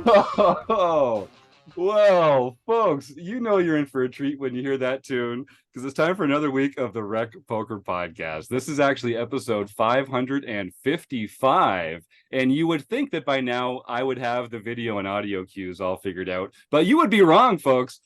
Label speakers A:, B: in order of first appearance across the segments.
A: Oh, well, folks, you know you're in for a treat when you hear that tune because it's time for another week of the Rec Poker Podcast. This is actually episode 555, and you would think that by now I would have the video and audio cues all figured out, but you would be wrong, folks.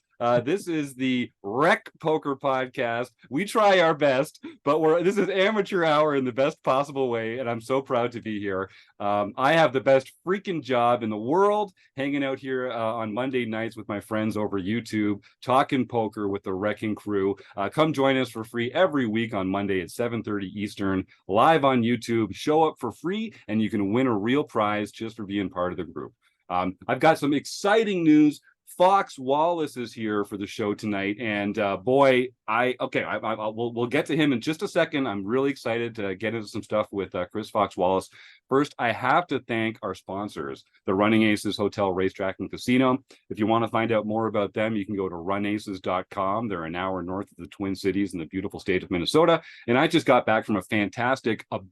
A: This is the Rec Poker Podcast. We try our best, but this is amateur hour in the best possible way, and I'm so proud to be here. I have the best freaking job in the world, hanging out here on Monday nights with my friends over YouTube, talking poker with the RECing Crew. Come join us for free every week on Monday at 7:30 Eastern, live on YouTube. Show up for free, and you can win a real prize just for being part of the group. I've got some exciting news. Fox Wallace is here for the show tonight, and boy, we'll get to him in just a second. I'm really excited to get into some stuff with Chris Fox Wallace. First, I have to thank our sponsors, the Running Aces Hotel, Racetrack, and Casino. If you want to find out more about them, you can go to runaces.com. They're an hour north of the Twin Cities in the beautiful state of Minnesota. And I just got back from a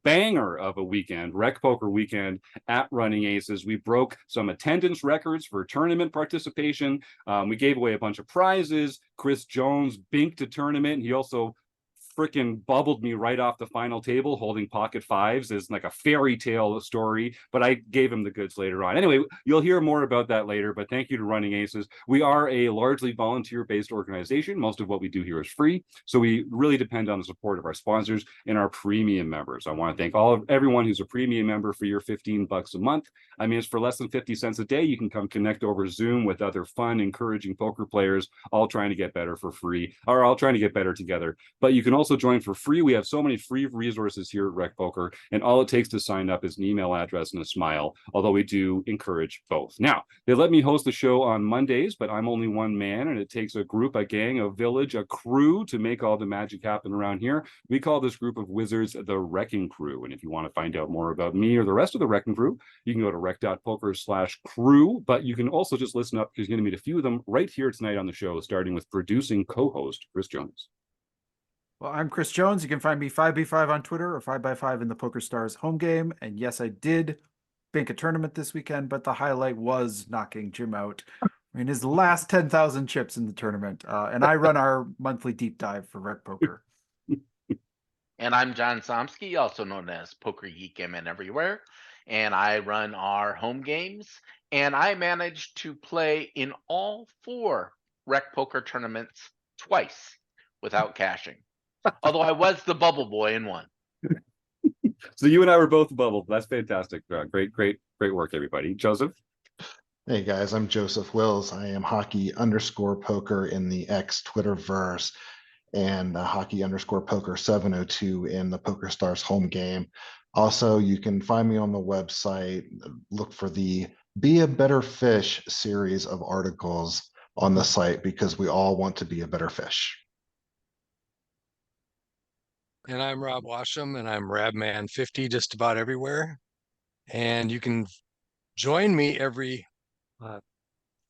A: banger of a weekend, Rec Poker weekend at Running Aces. We broke some attendance records for tournament participation. We gave away a bunch of prizes. Chris Jones binked a tournament. He also freaking bubbled me right off the final table holding pocket fives is like a fairy tale story, but I gave him the goods later on. Anyway, you'll hear more about that later, but thank you to Running Aces. We are a largely volunteer-based organization. Most of what we do here is free, so we really depend on the support of our sponsors and our premium members. I want to thank everyone who's a premium member for your $15 a month. I mean, it's for less than 50 cents a day. You can come connect over Zoom with other fun, encouraging poker players, all trying to get better for free, or all trying to get better together. But you can also join for free. We have so many free resources here at Rec Poker, and all it takes to sign up is an email address and a smile, although we do encourage both. Now, they let me host the show on Mondays, but I'm only one man, and it takes a group, a gang, a village, a crew to make all the magic happen around here. We call this group of wizards the RECing Crew, and if you want to find out more about me or the rest of the RECing Crew, you can go to rec.poker/crew, but you can also just listen up because you're going to meet a few of them right here tonight on the show, starting with producing co-host Chris Jones.
B: Well, I'm Chris Jones. You can find me 5B5 on Twitter or 5x5 in the Poker Stars home game. And yes, I did bank a tournament this weekend, but the highlight was knocking Jim out in his last 10,000 chips in the tournament. And I run our monthly deep dive for Rec Poker.
C: And I'm John Somsky, also known as Poker Geek and Everywhere. And I run our home games. And I managed to play in all 4 Rec Poker tournaments twice without cashing. Although I was the bubble boy in one.
A: So you and I were both bubbled. That's fantastic. Great work, everybody. Joseph?
D: Hey guys, I'm Joseph Wills. I am hockey_poker in the X Twitterverse and hockey_poker 702 in the Poker Stars home game. Also, you can find me on the website. Look for the Be a Better Fish series of articles on the site because we all want to be a better fish.
E: And I'm Rob Washam, and I'm Rabman50 just about everywhere. And you can join me every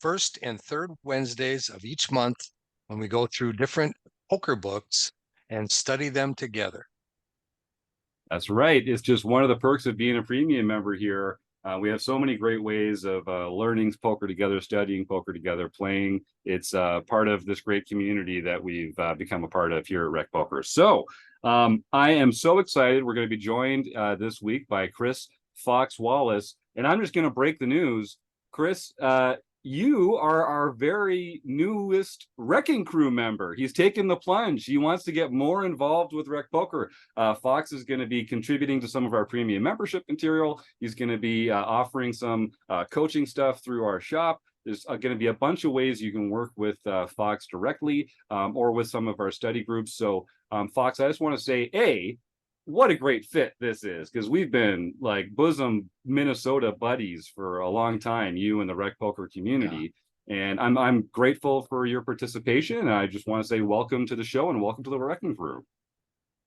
E: first and third Wednesdays of each month when we go through different poker books and study them together.
A: That's right. It's just one of the perks of being a premium member here. We have so many great ways of learning poker together, studying poker together, playing. It's part of this great community that we've become a part of here at Rec Poker. So I am so excited. We're going to be joined this week by Chris Fox Wallace, and I'm just going to break the news. Chris, you are our very newest RECing Crew member. He's taken the plunge. He wants to get more involved with Rec Poker. Fox is going to be contributing to some of our premium membership material. He's going to be offering some coaching stuff through our shop. There's going to be a bunch of ways you can work with Fox directly or with some of our study groups. So Fox, I just want to say, what a great fit this is, because we've been like bosom Minnesota buddies for a long time, you and the Rec Poker community. Yeah. And I'm grateful for your participation. And I just want to say welcome to the show and welcome to the RECing Crew.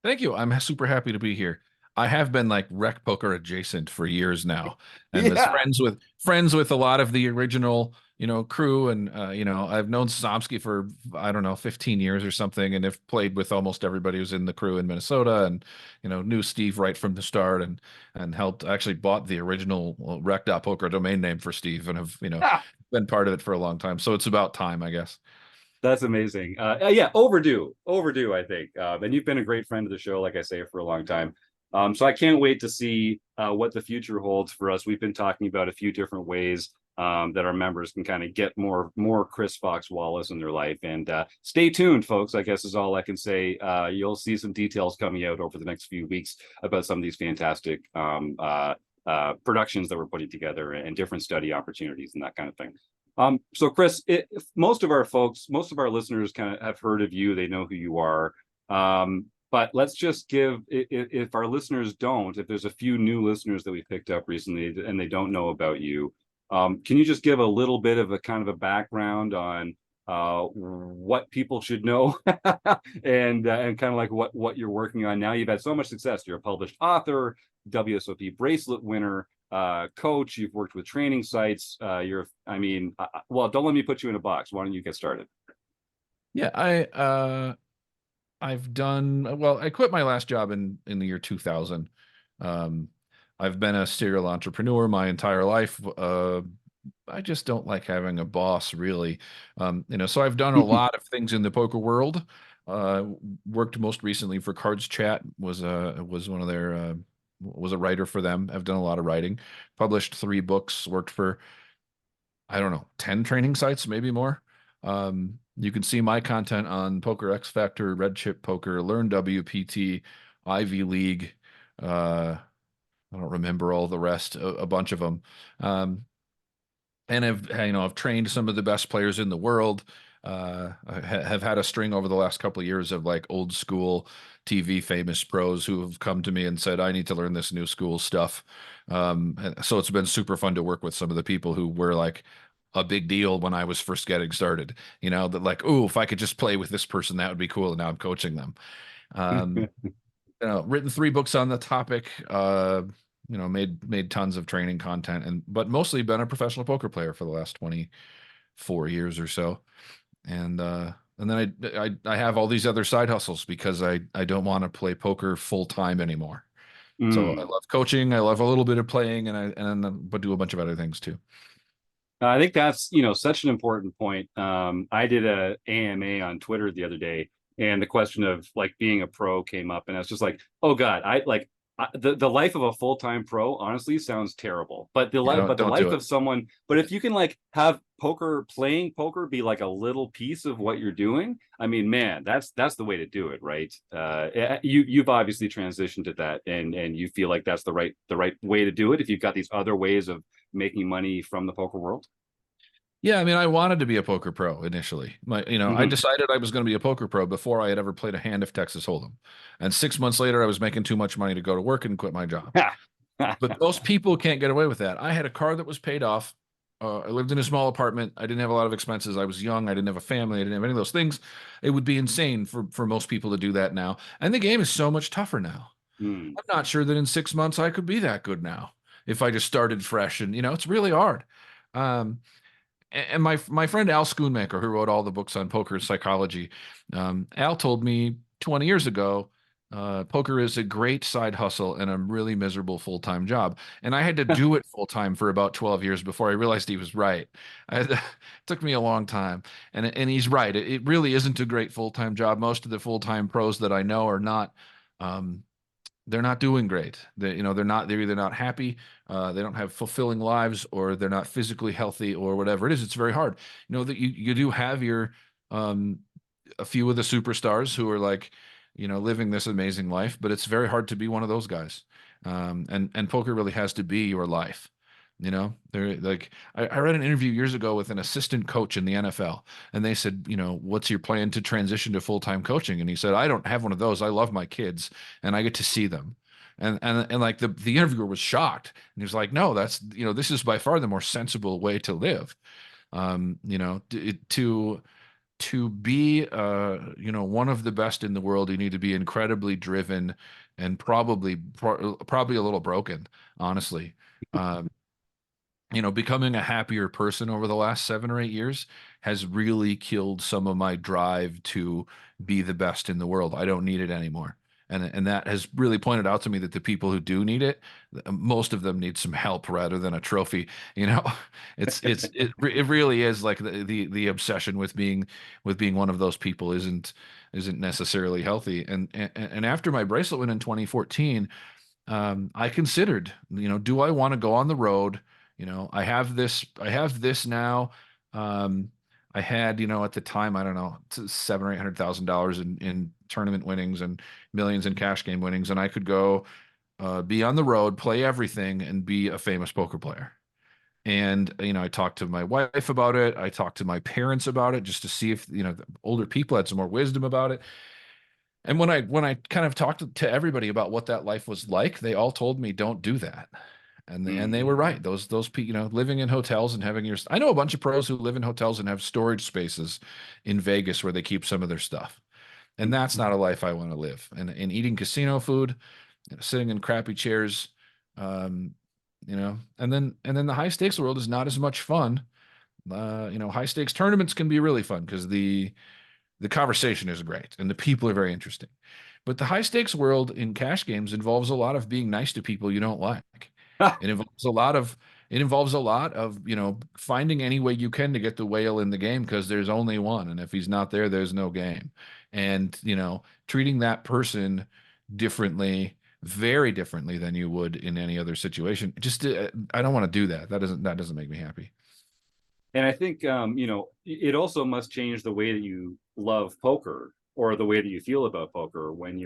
F: Thank you. I'm super happy to be here. I have been like rec poker adjacent for years now, and was
A: Yeah.
F: friends with a lot of the original, crew, and I've known Somsky for, I don't know, 15 years or something, and have played with almost everybody who's in the crew in Minnesota, and knew Steve right from the start, and helped actually bought the original rec.poker domain name for Steve, and have been part of it for a long time. So it's about time, I guess.
A: That's amazing. Yeah, overdue, I think. And you've been a great friend of the show, like I say, for a long time. So I can't wait to see what the future holds for us. We've been talking about a few different ways that our members can kind of get more Chris Fox Wallace in their life. And stay tuned, folks, I guess is all I can say. You'll see some details coming out over the next few weeks about some of these fantastic productions that we're putting together and different study opportunities and that kind of thing. So Chris, most of our listeners kind of have heard of you. They know who you are. But let's just give, if our listeners don't, if there's a few new listeners that we picked up recently and they don't know about you, can you just give a little bit of a kind of a background on what people should know and kind of like what you're working on now? You've had so much success. You're a published author, WSOP bracelet winner, coach. You've worked with training sites. Well, don't let me put you in a box. Why don't you get started?
F: Yeah, I've done well. I quit my last job in the year 2000. I've been a serial entrepreneur my entire life. I just don't like having a boss, really. So I've done a lot of things in the poker world. Worked most recently for Cards Chat. Was one of their was a writer for them. I've done a lot of writing. Published 3 books. Worked for, I don't know, 10 training sites, maybe more. You can see my content on Poker X Factor, Red Chip Poker, Learn WPT, Ivy League. I don't remember all the rest, a bunch of them. And I've trained some of the best players in the world. I have had a string over the last couple of years of like old school TV famous pros who have come to me and said, I need to learn this new school stuff. So it's been super fun to work with some of the people who were like a big deal when I was first getting started, that like, oh, if I could just play with this person, that would be cool. And now I'm coaching them. Written 3 books on the topic, made tons of training content, but mostly been a professional poker player for the last 24 years or so. And then I have all these other side hustles because I don't want to play poker full time anymore. So I love coaching. I love a little bit of playing, but do a bunch of other things too.
A: I think that's, such an important point. I did a AMA on Twitter the other day, and the question of like being a pro came up, and I was just like, oh God, the life of a full-time pro honestly sounds terrible. But the life of someone, but if you can like have playing poker be like a little piece of what you're doing, I mean, man, that's the way to do it, right? You've obviously transitioned to that, and you feel like that's the right way to do it if you've got these other ways of making money from the poker world.
F: Yeah, I mean, I wanted to be a poker pro initially. I decided I was going to be a poker pro before I had ever played a hand of Texas Hold'em. And 6 months later, I was making too much money to go to work and quit my job. But most people can't get away with that. I had a car that was paid off. I lived in a small apartment. I didn't have a lot of expenses. I was young. I didn't have a family. I didn't have any of those things. It would be insane for most people to do that now. And the game is so much tougher now. I'm not sure that in 6 months I could be that good now if I just started fresh. And, it's really hard. And my friend Al Schoonmaker, who wrote all the books on poker psychology, Al told me 20 years ago, poker is a great side hustle and a really miserable full-time job. And I had to do it full-time for about 12 years before I realized he was right. It took me a long time. And he's right. It really isn't a great full-time job. Most of the full-time pros that I know are not they're not doing great. They're either not happy, they don't have fulfilling lives, or they're not physically healthy, or whatever it is. It's very hard. That you do have your a few of the superstars who are like, living this amazing life, but it's very hard to be one of those guys. And poker really has to be your life. They're like, I read an interview years ago with an assistant coach in the NFL, and they said, what's your plan to transition to full-time coaching? And he said, I don't have one of those. I love my kids and I get to see them. And like the interviewer was shocked, and he was like, no, that's, this is by far the more sensible way to live. to be one of the best in the world, you need to be incredibly driven and probably a little broken, honestly. Becoming a happier person over the last 7 or 8 years has really killed some of my drive to be the best in the world. I don't need it anymore. And that has really pointed out to me that the people who do need it, most of them need some help rather than a trophy. It really is like the obsession with being one of those people isn't necessarily healthy. And after my bracelet win in 2014, I considered, do I want to go on the road? I have this now. I had, at the time, I don't know, $700,000 or $800,000 in tournament winnings and millions in cash game winnings, and I could go be on the road, play everything, and be a famous poker player. And I talked to my wife about it. I talked to my parents about it just to see if the older people had some more wisdom about it. And when I kind of talked to everybody about what that life was like, they all told me, don't do that. And they were right. Those people, living in hotels and having I know a bunch of pros who live in hotels and have storage spaces in Vegas where they keep some of their stuff. And that's not a life I want to live. And eating casino food, sitting in crappy chairs, and then the high stakes world is not as much fun. High stakes tournaments can be really fun because the conversation is great and the people are very interesting. But the high stakes world in cash games involves a lot of being nice to people you don't like. It involves a lot of finding any way you can to get the whale in the game because there's only one, and if he's not there, there's no game. And treating that person differently, very differently than you would in any other situation. Just I don't want to do that. That doesn't make me happy.
A: And I think it also must change the way that you love poker or the way that you feel about poker when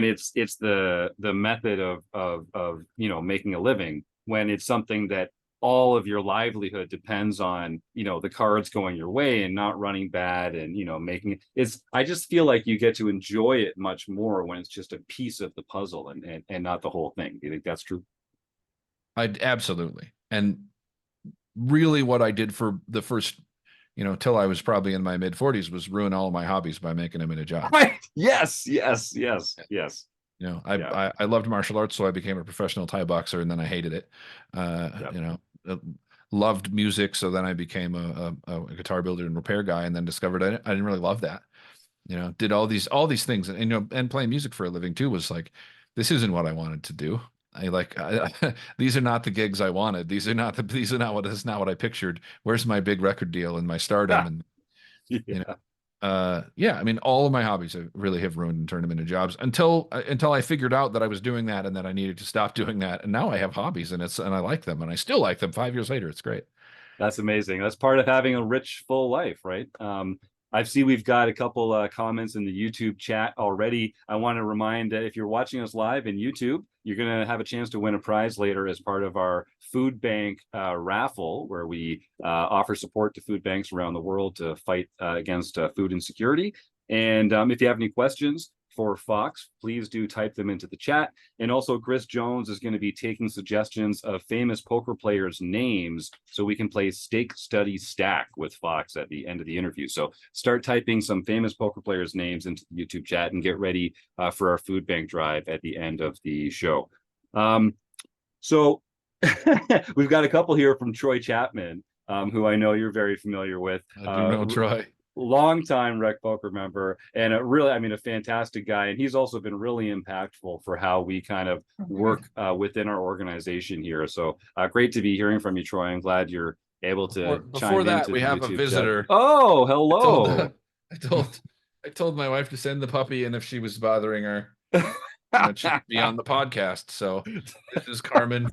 A: it's the method of making a living, when it's something that all of your livelihood depends on the cards going your way and not running bad and making it. I just feel like you get to enjoy it much more when it's just a piece of the puzzle and not the whole thing. Do you think that's true?
F: Absolutely. And really what I did for the first till I was probably in my mid 40s was ruin all of my hobbies by making them into jobs.
A: Right. Yes.
F: I loved martial arts, so I became a professional Thai boxer, and then I hated it. Loved music, so then I became a guitar builder and repair guy, and then discovered I didn't really love that. Did all these things, and playing music for a living too was like, this isn't what I wanted to do. These are not the gigs I wanted. This is not what I pictured. Where's my big record deal and my stardom? And I mean, all of my hobbies really have ruined and turned them into jobs until I figured out that I was doing that and that I needed to stop doing that. And now I have hobbies and I like them and I still like them 5 years later. It's great.
A: That's amazing. That's part of having a rich, full life, right? I see we've got a couple comments in the YouTube chat already. I want to remind that if you're watching us live in YouTube, you're going to have a chance to win a prize later as part of our food bank raffle, where we offer support to food banks around the world to fight against food insecurity. And if you have any questions for Fox, please do type them into the chat. And also Chris Jones is going to be taking suggestions of famous poker players' names so we can play Stake Study Stack with Fox at the end of the interview. So start typing some famous poker players' names into the YouTube chat and get ready for our food bank drive at the end of the show. So we've got a couple here from Troy Chapman, who I know you're very familiar with.
F: I do know Troy.
A: Longtime RecPoker member and a fantastic guy. And he's also been really impactful for how we kind of work within our organization here. So great to be hearing from you, Troy. I'm glad you're able to
F: before that we have YouTube a visitor.
A: Chat. Oh, hello.
F: I told my wife to send the puppy, and if she was bothering her, she'd be on the podcast. So this is Carmen,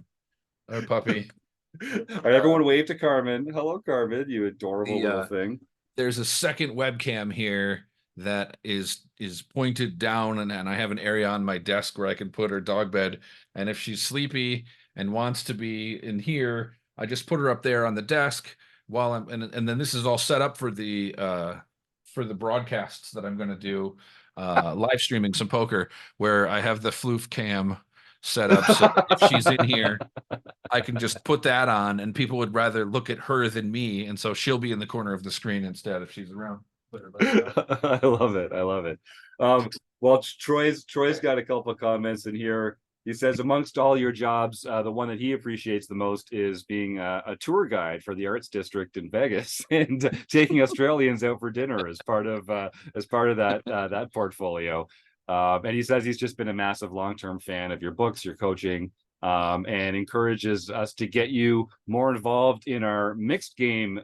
F: our puppy.
A: All right, everyone wave to Carmen. Hello, Carmen, you adorable little thing.
F: There's a second webcam here that is pointed down, and I have an area on my desk where I can put her dog bed. And if she's sleepy and wants to be in here, I just put her up there on the desk while and then this is all set up for the broadcasts that I'm going to do, live streaming some poker, where I have the floof cam set up so if she's in here, I can just put that on, and people would rather look at her than me, and so she'll be in the corner of the screen instead if she's around.
A: I love it. I love it. Well, Troy's got a couple of comments in here. He says, amongst all your jobs, the one that he appreciates the most is being a tour guide for the Arts District in Vegas and taking Australians out for dinner as part of that portfolio. And he says he's just been a massive long-term fan of your books, your coaching, and encourages us to get you more involved in our mixed game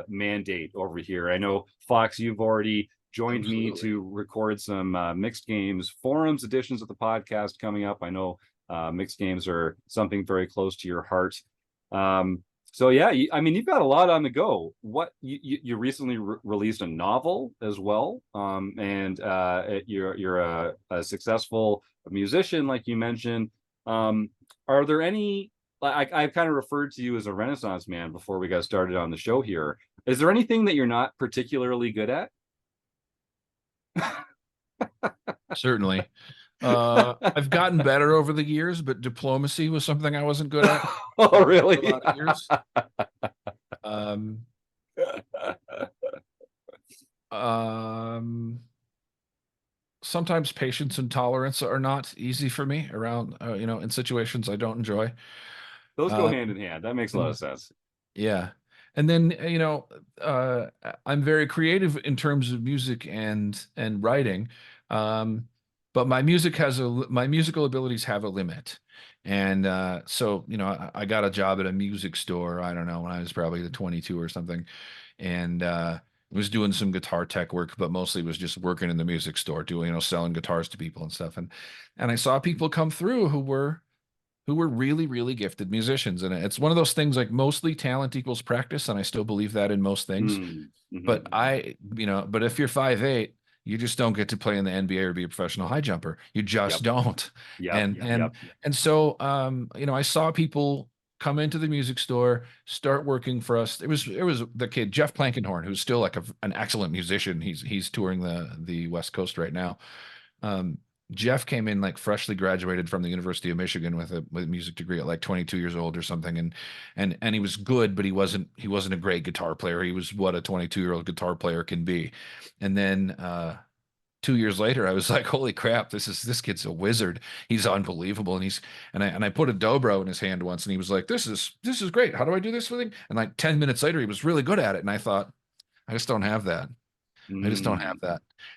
A: mandate over here. I know, Fox, you've already joined me to record some mixed games forums editions of the podcast coming up. I know mixed games are something very close to your heart. So yeah, I mean, you've got a lot on the go. What you recently released a novel as well, and you're a successful musician, like you mentioned. Are there any? I've kind of referred to you as a Renaissance man before we got started on the show here. Is there anything that you're not particularly good at?
F: Certainly. I've gotten better over the years, but diplomacy was something I wasn't good at.
A: Oh, really?
F: For a lot of years. Sometimes patience and tolerance are not easy for me around, in situations I don't enjoy.
A: Those go hand in hand. That makes a lot of sense.
F: Yeah. And then, I'm very creative in terms of music and writing. But my musical abilities have a limit. And so, I got a job at a music store, I don't know, when I was probably 22 or something. And was doing some guitar tech work, but mostly was just working in the music store, doing, selling guitars to people and stuff. And I saw people come through who were really, really gifted musicians. And it's one of those things, like, mostly talent equals practice. And I still believe that in most things.
A: Mm-hmm.
F: But but if you're 5'8", you just don't get to play in the NBA or be a professional high jumper. You just don't. And so, I saw people come into the music store, start working for us. It was the kid, Jeff Plankenhorn, who's still like an excellent musician. He's touring the West Coast right now. Jeff came in like freshly graduated from the University of Michigan with a music degree at like 22 years old or something. And he was good, but he wasn't a great guitar player. He was what a 22-year-old guitar player can be. And then 2 years later, I was like, holy crap, this kid's a wizard. He's unbelievable. And I put a dobro in his hand once, and he was like, this is great. How do I do this with him? And like 10 minutes later, he was really good at it. And I thought, I just don't have that. I just don't have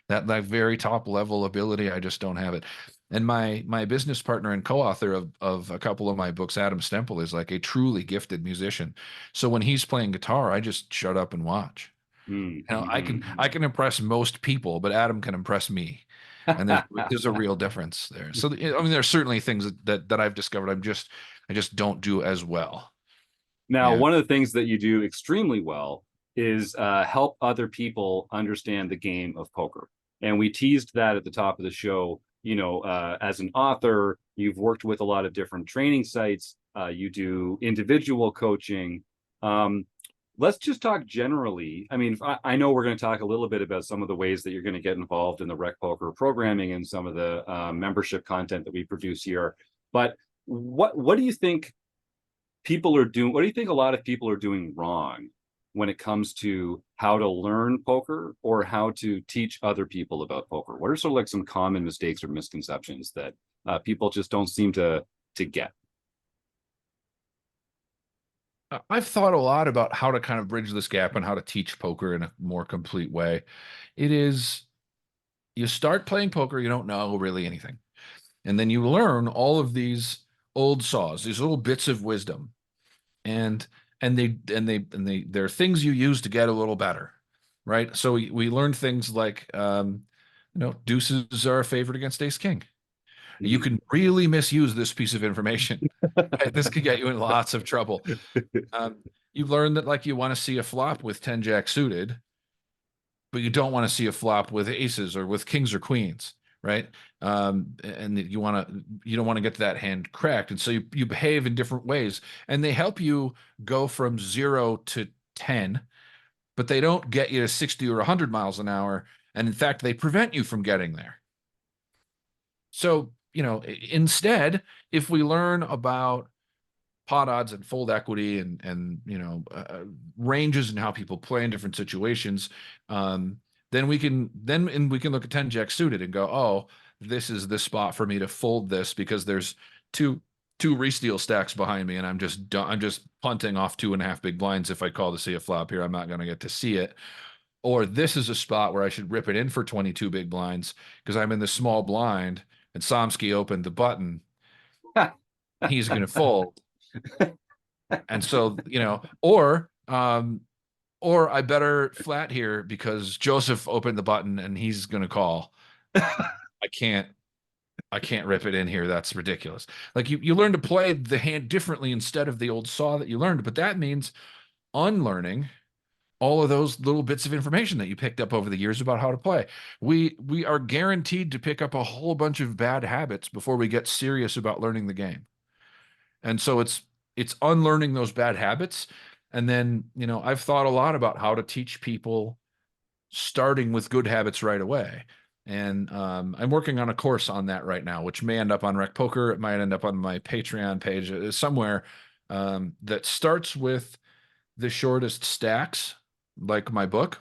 F: that very top level ability. I just don't have it. And my business partner and co-author of a couple of my books, Adam Stemple, is like a truly gifted musician. So when he's playing guitar, I just shut up and watch. I can impress most people, but Adam can impress me. And there's a real difference there. So there's certainly things that I've discovered I just don't do as well.
A: Now, one of the things that you do extremely well is help other people understand the game of poker. And we teased that at the top of the show. As an author, you've worked with a lot of different training sites. You do individual coaching. Let's just talk generally. I mean, I know we're going to talk a little bit about some of the ways that you're going to get involved in the RecPoker programming and some of the membership content that we produce here. But what do you think people are doing? What do you think a lot of people are doing wrong when it comes to how to learn poker or how to teach other people about poker? What are sort of like some common mistakes or misconceptions that people just don't seem to get?
F: I've thought a lot about how to kind of bridge this gap and how to teach poker in a more complete way. It is, you start playing poker, you don't know really anything. And then you learn all of these old saws, these little bits of wisdom. And they're things you use to get a little better, right? So we learned things like, deuces are a favorite against ace king. Mm-hmm. You can really misuse this piece of information. Right? This could get you in lots of trouble. You've learned that, like, you want to see a flop with 10 jack suited, but you don't want to see a flop with aces or with kings or queens, right? And you don't want to get that hand cracked. And so you behave in different ways, and they help you go from 0 to 10, but they don't get you to 60 or 100 miles an hour. And in fact, they prevent you from getting there. So, instead, if we learn about pot odds and fold equity and ranges and how people play in different situations, then we can look at 10 jack suited and go, oh, this is the spot for me to fold this because there's two re-steal stacks behind me, and I'm just punting off 2.5 big blinds. If I call to see a flop here, I'm not going to get to see it. Or this is a spot where I should rip it in for 22 big blinds because I'm in the small blind and Somsky opened the button. He's going to fold. And so, or I better flat here because Joseph opened the button and he's going to call. I can't rip it in here. That's ridiculous. Like you learn to play the hand differently instead of the old saw that you learned, but that means unlearning all of those little bits of information that you picked up over the years about how to play. We are guaranteed to pick up a whole bunch of bad habits before we get serious about learning the game. And so it's unlearning those bad habits. And then, I've thought a lot about how to teach people starting with good habits right away. And I'm working on a course on that right now, which may end up on RecPoker. It might end up on my Patreon page somewhere, that starts with the shortest stacks, like my book.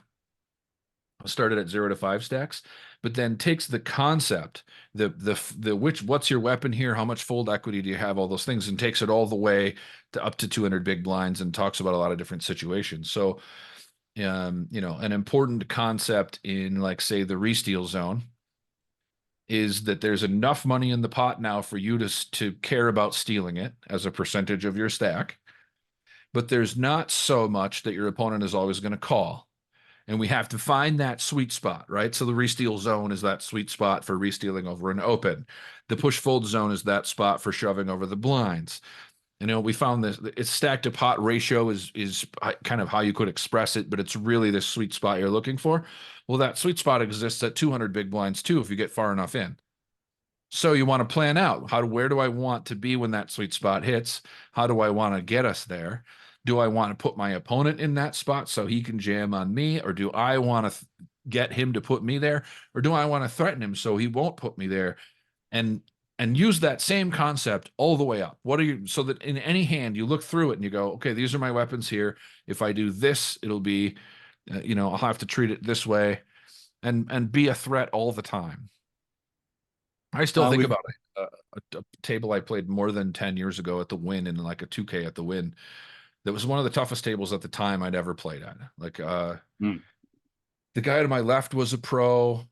F: I started at 0 to 5 stacks, but then takes the concept, what's your weapon here? How much fold equity do you have? All those things, and takes it all the way to up to 200 big blinds and talks about a lot of different situations. So, an important concept in, like, say, the re-steal zone is that there's enough money in the pot now for you to care about stealing it as a percentage of your stack, but there's not so much that your opponent is always going to call. And we have to find that sweet spot, right? So the re-steal zone is that sweet spot for re-stealing over an open. The push-fold zone is that spot for shoving over the blinds. We found this, it's stack to pot ratio is kind of how you could express it, but it's really the sweet spot you're looking for. Well, that sweet spot exists at 200 big blinds too, if you get far enough in. So you want to plan out where do I want to be when that sweet spot hits? How do I want to get us there? Do I want to put my opponent in that spot so he can jam on me? Or do I want to get him to put me there? Or do I want to threaten him so he won't put me there? And use that same concept all the way up. So that in any hand, you look through it and you go, okay, these are my weapons here. If I do this, it'll be, I'll have to treat it this way, and be a threat all the time. I still think about a table I played more than 10 years ago at the Win, in like a 2K at the Win. That was one of the toughest tables at the time I'd ever played at. Like, the guy to my left was a pro.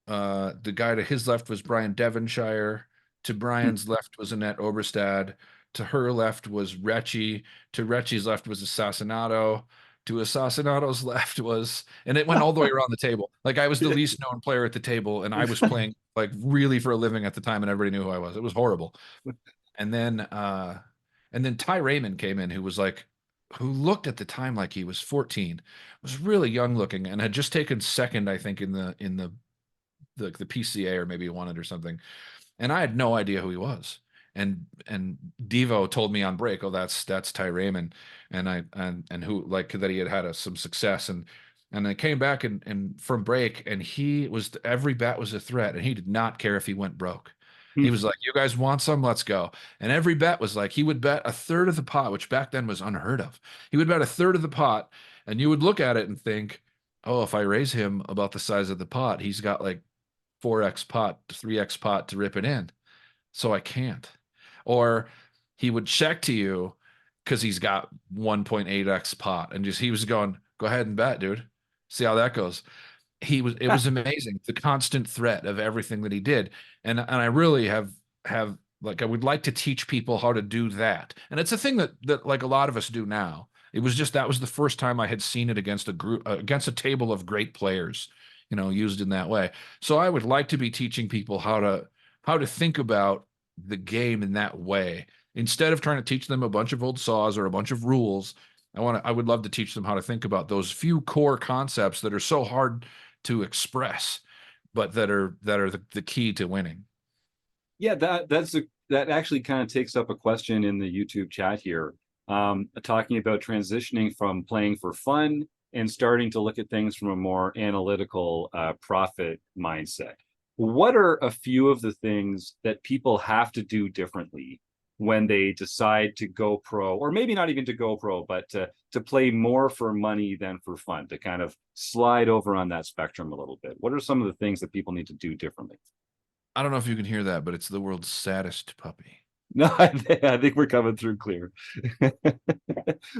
F: The guy to his left was Brian Devonshire. To Brian's left was Annette Oberstad. To her left was Recchi. To Recchi's left was Assassinato. To Assassinato's left was, and it went all the way around the table. Like, I was the least known player at the table, and I was playing like really for a living at the time, and everybody knew who I was. It was horrible. And then Ty Raymond came in, who looked at the time like he was 14, was really young looking, and had just taken second, I think, in the PCA, or maybe won it or something. And I had no idea who he was. And Devo told me on break, oh, that's Ty Raymond, and who, like, that he had some success, and I came back and from break, and every bet was a threat, and he did not care if he went broke. He was like, you guys want some? Let's go. And every bet was like, he would bet a third of the pot, which back then was unheard of. He would bet a third of the pot, and you would look at it and think, oh, if I raise him about the size of the pot, he's got like 4x pot, 3x pot to rip it in. So I can't. Or he would check to you because he's got 1.8x pot, and he was going, go ahead and bet, dude. See how that goes. It was amazing, the constant threat of everything that he did. And I really have like, I would like to teach people how to do that. And it's a thing that like a lot of us do now. It was just, that was the first time I had seen it against a table of great players, used in that way. So I would like to be teaching people how to think about the game in that way, instead of trying to teach them a bunch of old saws or a bunch of rules. I would love to teach them how to think about those few core concepts that are so hard to express, but that are the key to winning.
A: Yeah, that actually kind of takes up a question in the YouTube chat here, talking about transitioning from playing for fun and starting to look at things from a more analytical profit mindset. What are a few of the things that people have to do differently when they decide to go pro, or maybe not even to go pro, but to play more for money than for fun, to kind of slide over on that spectrum a little bit? What are some of the things that people need to do differently?
F: I don't know if you can hear that, but it's the world's saddest puppy.
A: No, I think we're coming through clear.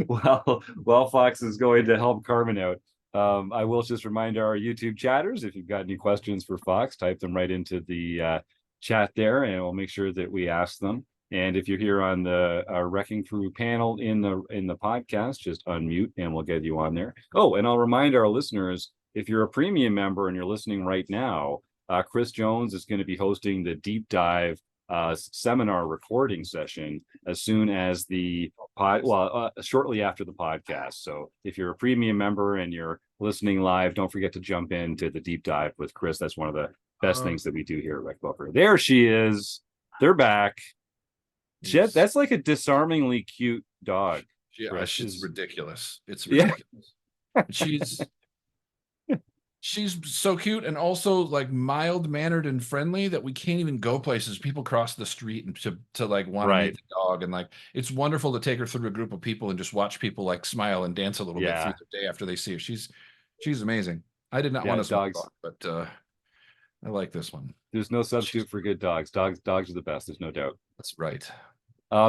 A: Well, Fox is going to help Carmen out. I will just remind our YouTube chatters, if you've got any questions for Fox, type them right into the chat there, and we'll make sure that we ask them. And if you're here on the RECing Crew panel in the podcast, just unmute and we'll get you on there. Oh, and I'll remind our listeners, if you're a premium member and you're listening right now, Chris Jones is going to be hosting the deep dive seminar recording session as soon as the shortly after the podcast. So if you're a premium member and you're listening live, don't forget to jump into the deep dive with Chris. That's one of the best things that we do here at RecPoker. There she is. They're back.
F: Yes.
A: That's like a disarmingly cute dog.
F: Yeah, she's ridiculous. It's ridiculous. She's so cute and also like mild mannered and friendly that we can't even go places. People cross the street and to like want to meet the dog, and like it's wonderful to take her through a group of people and just watch people like smile and dance a little bit through the day after they see her. She's amazing. I did not want a small dog, but I like this one.
A: There's no substitute for good dogs. Dogs are the best. There's no doubt.
F: That's right.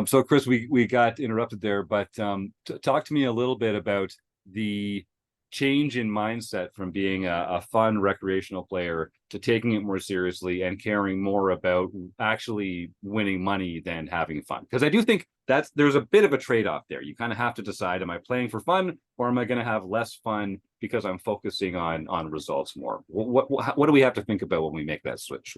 A: So Chris, we got interrupted there, but talk to me a little bit about the change in mindset from being a fun recreational player to taking it more seriously and caring more about actually winning money than having fun. Because I do think there's a bit of a trade-off there. You kind of have to decide, am I playing for fun, or am I going to have less fun because I'm focusing on what do we have to think about when we make that switch?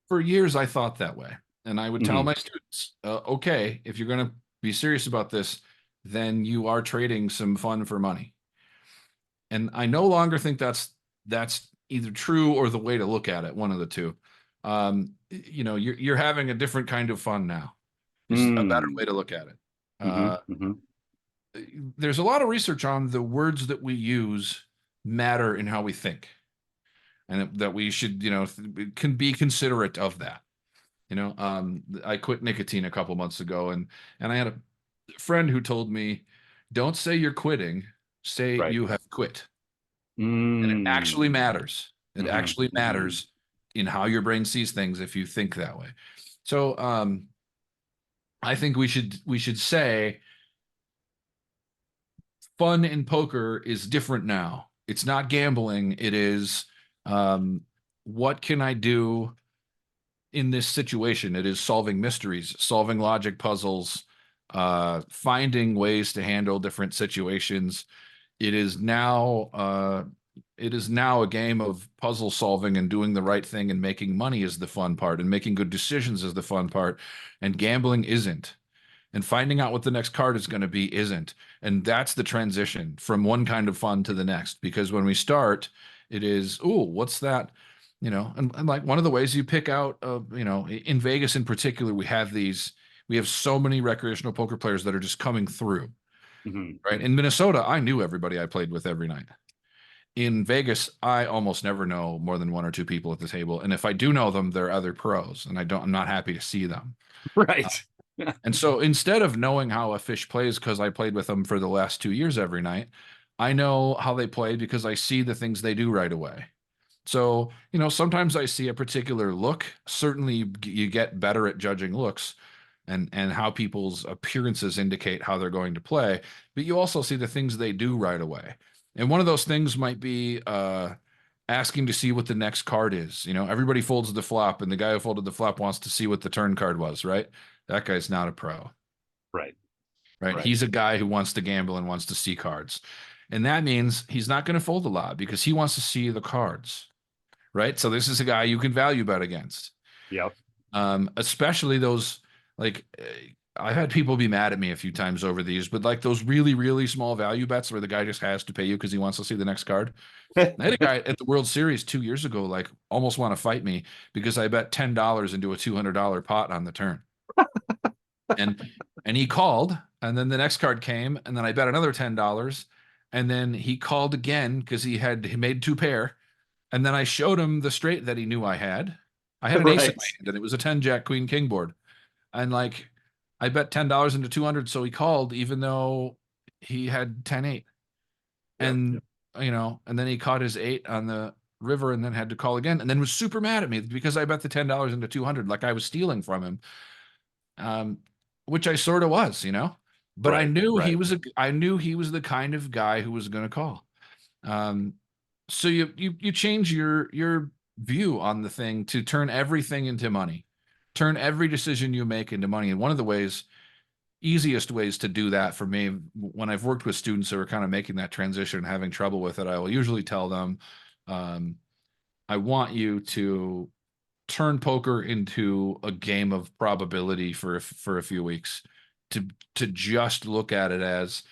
F: For years, I thought that way. And I would tell my students, okay, if you're going to be serious about this, then you are trading some fun for money. And I no longer think that's either true or the way to look at it, one of the two. You're having a different kind of fun now. It's a better way to look at it. There's a lot of research on the words that we use matter in how we think, and that we should, can be considerate of that. I quit nicotine a couple months ago, and I had a friend who told me, don't say you're quitting, say you have quit. And it actually matters. It actually matters in how your brain sees things if you think that way. So I think we should say fun in poker is different now. It's not gambling. It is what can I do in this situation? It is solving mysteries, solving logic puzzles, finding ways to handle different situations. It is now a game of puzzle solving, and doing the right thing and making money is the fun part, and making good decisions is the fun part, and gambling isn't. And finding out what the next card is going to be isn't. And that's the transition from one kind of fun to the next. Because when we start, it is, what's that? And like one of the ways you pick out, in Vegas in particular, we have so many recreational poker players that are just coming through. Right. In Minnesota, I knew everybody I played with every night. In Vegas, I almost never know more than one or two people at the table. And if I do know them, they're other pros, and I'm not happy to see them.
A: Right.
F: And so instead of knowing how a fish plays because I played with them for the last 2 years every night, I know how they play because I see the things they do right away. So, sometimes I see a particular look. Certainly you get better at judging looks and how people's appearances indicate how they're going to play, but you also see the things they do right away. And one of those things might be asking to see what the next card is. Everybody folds the flop, and the guy who folded the flop wants to see what the turn card was, right? That guy's not a pro.
A: Right.
F: He's a guy who wants to gamble and wants to see cards. And that means he's not going to fold a lot because he wants to see the cards, right? So this is a guy you can value bet against.
A: Yep.
F: Especially those, like, I've had people be mad at me a few times over these, but like those really, really small value bets where the guy just has to pay you because he wants to see the next card. I had a guy at the World Series 2 years ago, like, almost want to fight me because I bet $10 into a $200 pot on the turn. and he called, and then the next card came, and then I bet another $10, and then he called again because he made two pair, and then I showed him the straight that he knew I had. I had an ace in my hand, and it was a 10 Jack Queen King board, and like, I bet $10 into 200, so he called even though he had 10-8. And and then he caught his 8 on the river and then had to call again and then was super mad at me because I bet the $10 into 200 like I was stealing from him. Which I sort of was, but I knew he was the kind of guy who was going to call. So you change your view on the thing to turn everything into money, turn every decision you make into money. And one of the easiest ways to do that for me, when I've worked with students who are kind of making that transition and having trouble with it, I will usually tell them, I want you to turn poker into a game of probability for a few weeks, to just look at it as,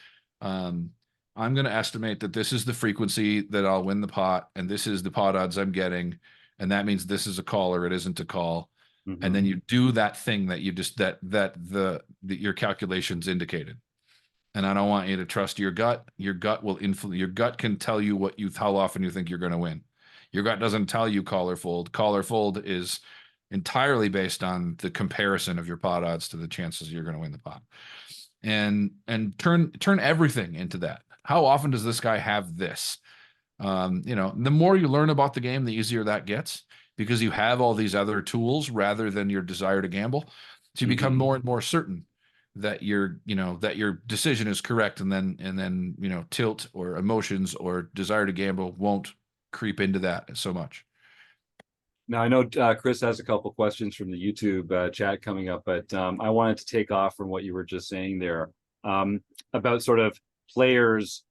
F: I'm going to estimate that this is the frequency that I'll win the pot, and this is the pot odds I'm getting, and that means this is a call or it isn't a call. And then you do that thing that you just that your calculations indicated. And I don't want you to trust your gut. Your gut will influence. Your gut can tell you how often you think you're going to win. Your gut doesn't tell you call or fold. Call or fold is entirely based on the comparison of your pot odds to the chances you're going to win the pot. And turn everything into that. How often does this guy have this? The more you learn about the game, the easier that gets, because you have all these other tools rather than your desire to gamble. So you become more and more certain that your decision is correct, and then tilt or emotions or desire to gamble won't creep into that so much.
A: Now, I know Chris has a couple questions from the YouTube chat coming up, but I wanted to take off from what you were just saying there about sort of players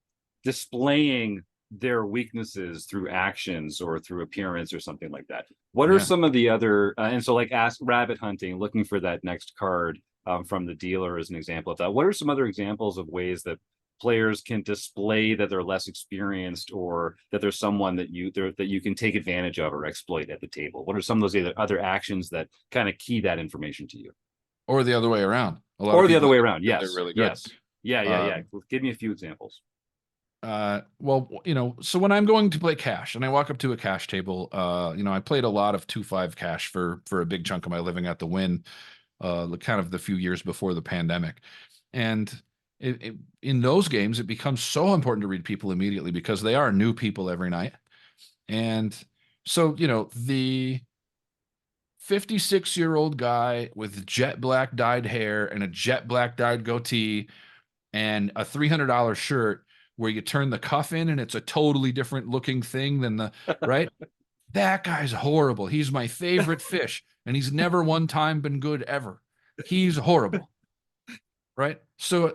A: displaying their weaknesses through actions or through appearance or something like that. What are some of the other, and so like ask rabbit hunting, looking for that next card from the dealer as an example of that. What are some other examples of ways that players can display that they're less experienced, or that there's someone that you can take advantage of or exploit at the table? What are some of those other actions that kind of key that information to you?
F: Or the other way around.
A: Or the other way around. Yes.
F: They're really good.
A: Yes. Yeah. Give me a few examples.
F: So when I'm going to play cash and I walk up to a cash table, I played a lot of 2-5 cash for a big chunk of my living at the Wynn, kind of the few years before the pandemic. And in those games, it becomes so important to read people immediately because they are new people every night. And so, the 56-year-old guy with jet black dyed hair and a jet black dyed goatee and a $300 shirt where you turn the cuff in and it's a totally different looking thing than right? That guy's horrible. He's my favorite fish, and he's never one time been good ever. He's horrible. Right? So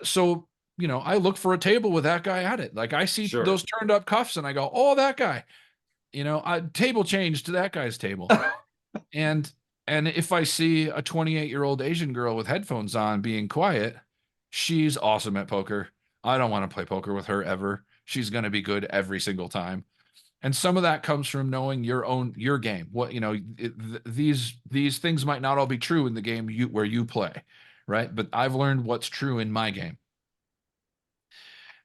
F: I look for a table with that guy at it. Like I see those turned up cuffs and I go, oh, that guy, table change to that guy's table. And if I see a 28-year-old Asian girl with headphones on being quiet, she's awesome at poker. I don't want to play poker with her ever. She's going to be good every single time. And some of that comes from knowing your game. What, these things might not all be true in the game where you play, right? But I've learned what's true in my game.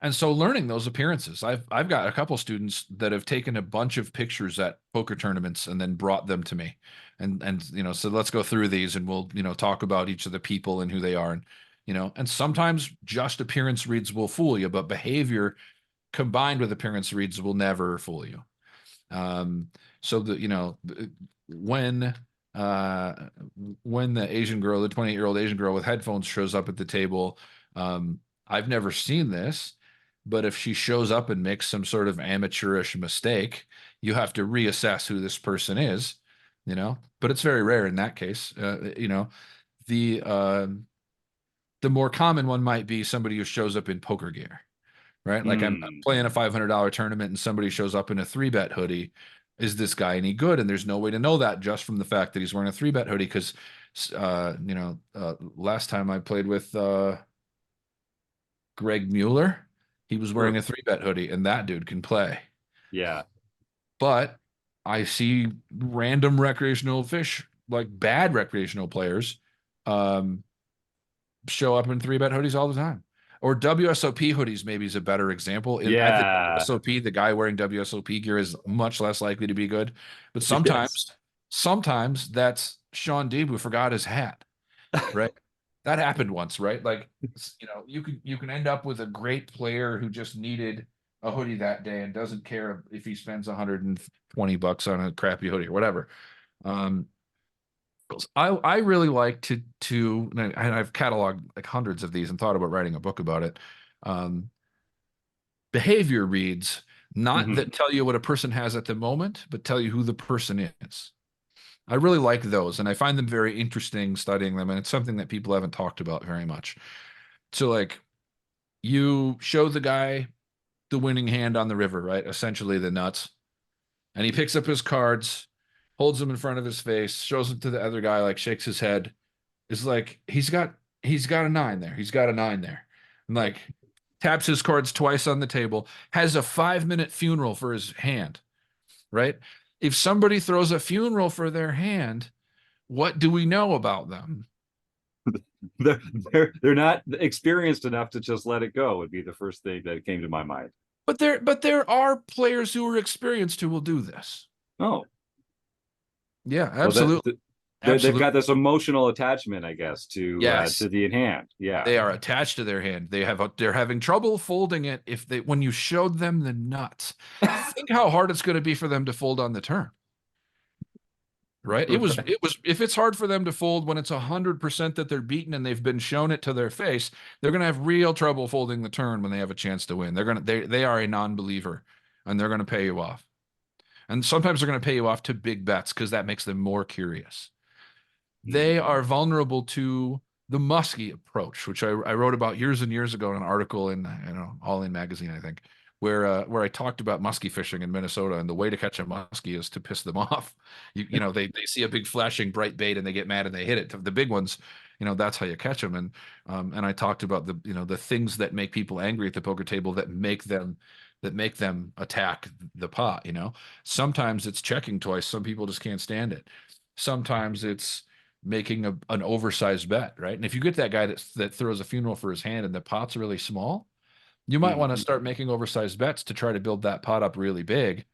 F: And so learning those appearances, I've got a couple students that have taken a bunch of pictures at poker tournaments and then brought them to me. And so let's go through these and we'll, talk about each of the people and who they are. And sometimes just appearance reads will fool you, but behavior combined with appearance reads will never fool you. So when the Asian girl, the 28-year-old Asian girl with headphones shows up at the table, I've never seen this, but if she shows up and makes some sort of amateurish mistake, you have to reassess who this person is, but it's very rare in that case. The more common one might be somebody who shows up in poker gear, right? Like I'm playing a $500 tournament and somebody shows up in a 3-bet hoodie. Is this guy any good? And there's no way to know that just from the fact that he's wearing a 3-bet hoodie. Because, last time I played with Greg Mueller, he was wearing a 3-bet hoodie, and that dude can play.
A: Yeah.
F: But I see random recreational fish, like bad recreational players, show up in 3-bet hoodies all the time. Or WSOP hoodies maybe is a better example. I think WSOP, the guy wearing WSOP gear is much less likely to be good. But sometimes that's Sean Deeb who forgot his hat, right? That happened once, right? Like, you can end up with a great player who just needed a hoodie that day and doesn't care if he spends $120 on a crappy hoodie or whatever. I really like and I've cataloged like hundreds of these and thought about writing a book about it. Behavior reads, not that tell you what a person has at the moment, but tell you who the person is. I really like those, and I find them very interesting studying them, and it's something that people haven't talked about very much. So, like, you show the guy the winning hand on the river, right? Essentially the nuts. And he picks up his cards, holds them in front of his face, shows them to the other guy, like shakes his head. It's like he's got a 9 there. He's got a 9 there. And like taps his cards twice on the table, has a 5-minute funeral for his hand, right? If somebody throws a funeral for their hand, what do we know about them?
A: They're not experienced enough to just let it go, would be the first thing that came to my mind.
F: But there are players who are experienced who will do this.
A: Oh,
F: yeah, absolutely.
A: Well, they've got this emotional attachment, I guess, to the hand. Yeah,
F: they are attached to their hand. They're having trouble folding it when you showed them the nuts. Think how hard it's going to be for them to fold on the turn. Right? It was if it's hard for them to fold when it's 100% that they're beaten and they've been shown it to their face, they're going to have real trouble folding the turn when they have a chance to win. They are a non-believer, and they're going to pay you off. And sometimes they're going to pay you off to big bets because that makes them more curious. They are vulnerable to the muskie approach, which I wrote about years and years ago in an article in All In magazine, I think, where I talked about muskie fishing in Minnesota, and the way to catch a muskie is to piss them off. They see a big flashing bright bait and they get mad and they hit it. The big ones, that's how you catch them. And I talked about the things that make people angry at the poker table that make them attack the pot. Sometimes it's checking twice. Some people just can't stand it. Sometimes it's making an oversized bet, right? And if you get that guy that throws a funeral for his hand and the pot's really small, you might want to start making oversized bets to try to build that pot up really big,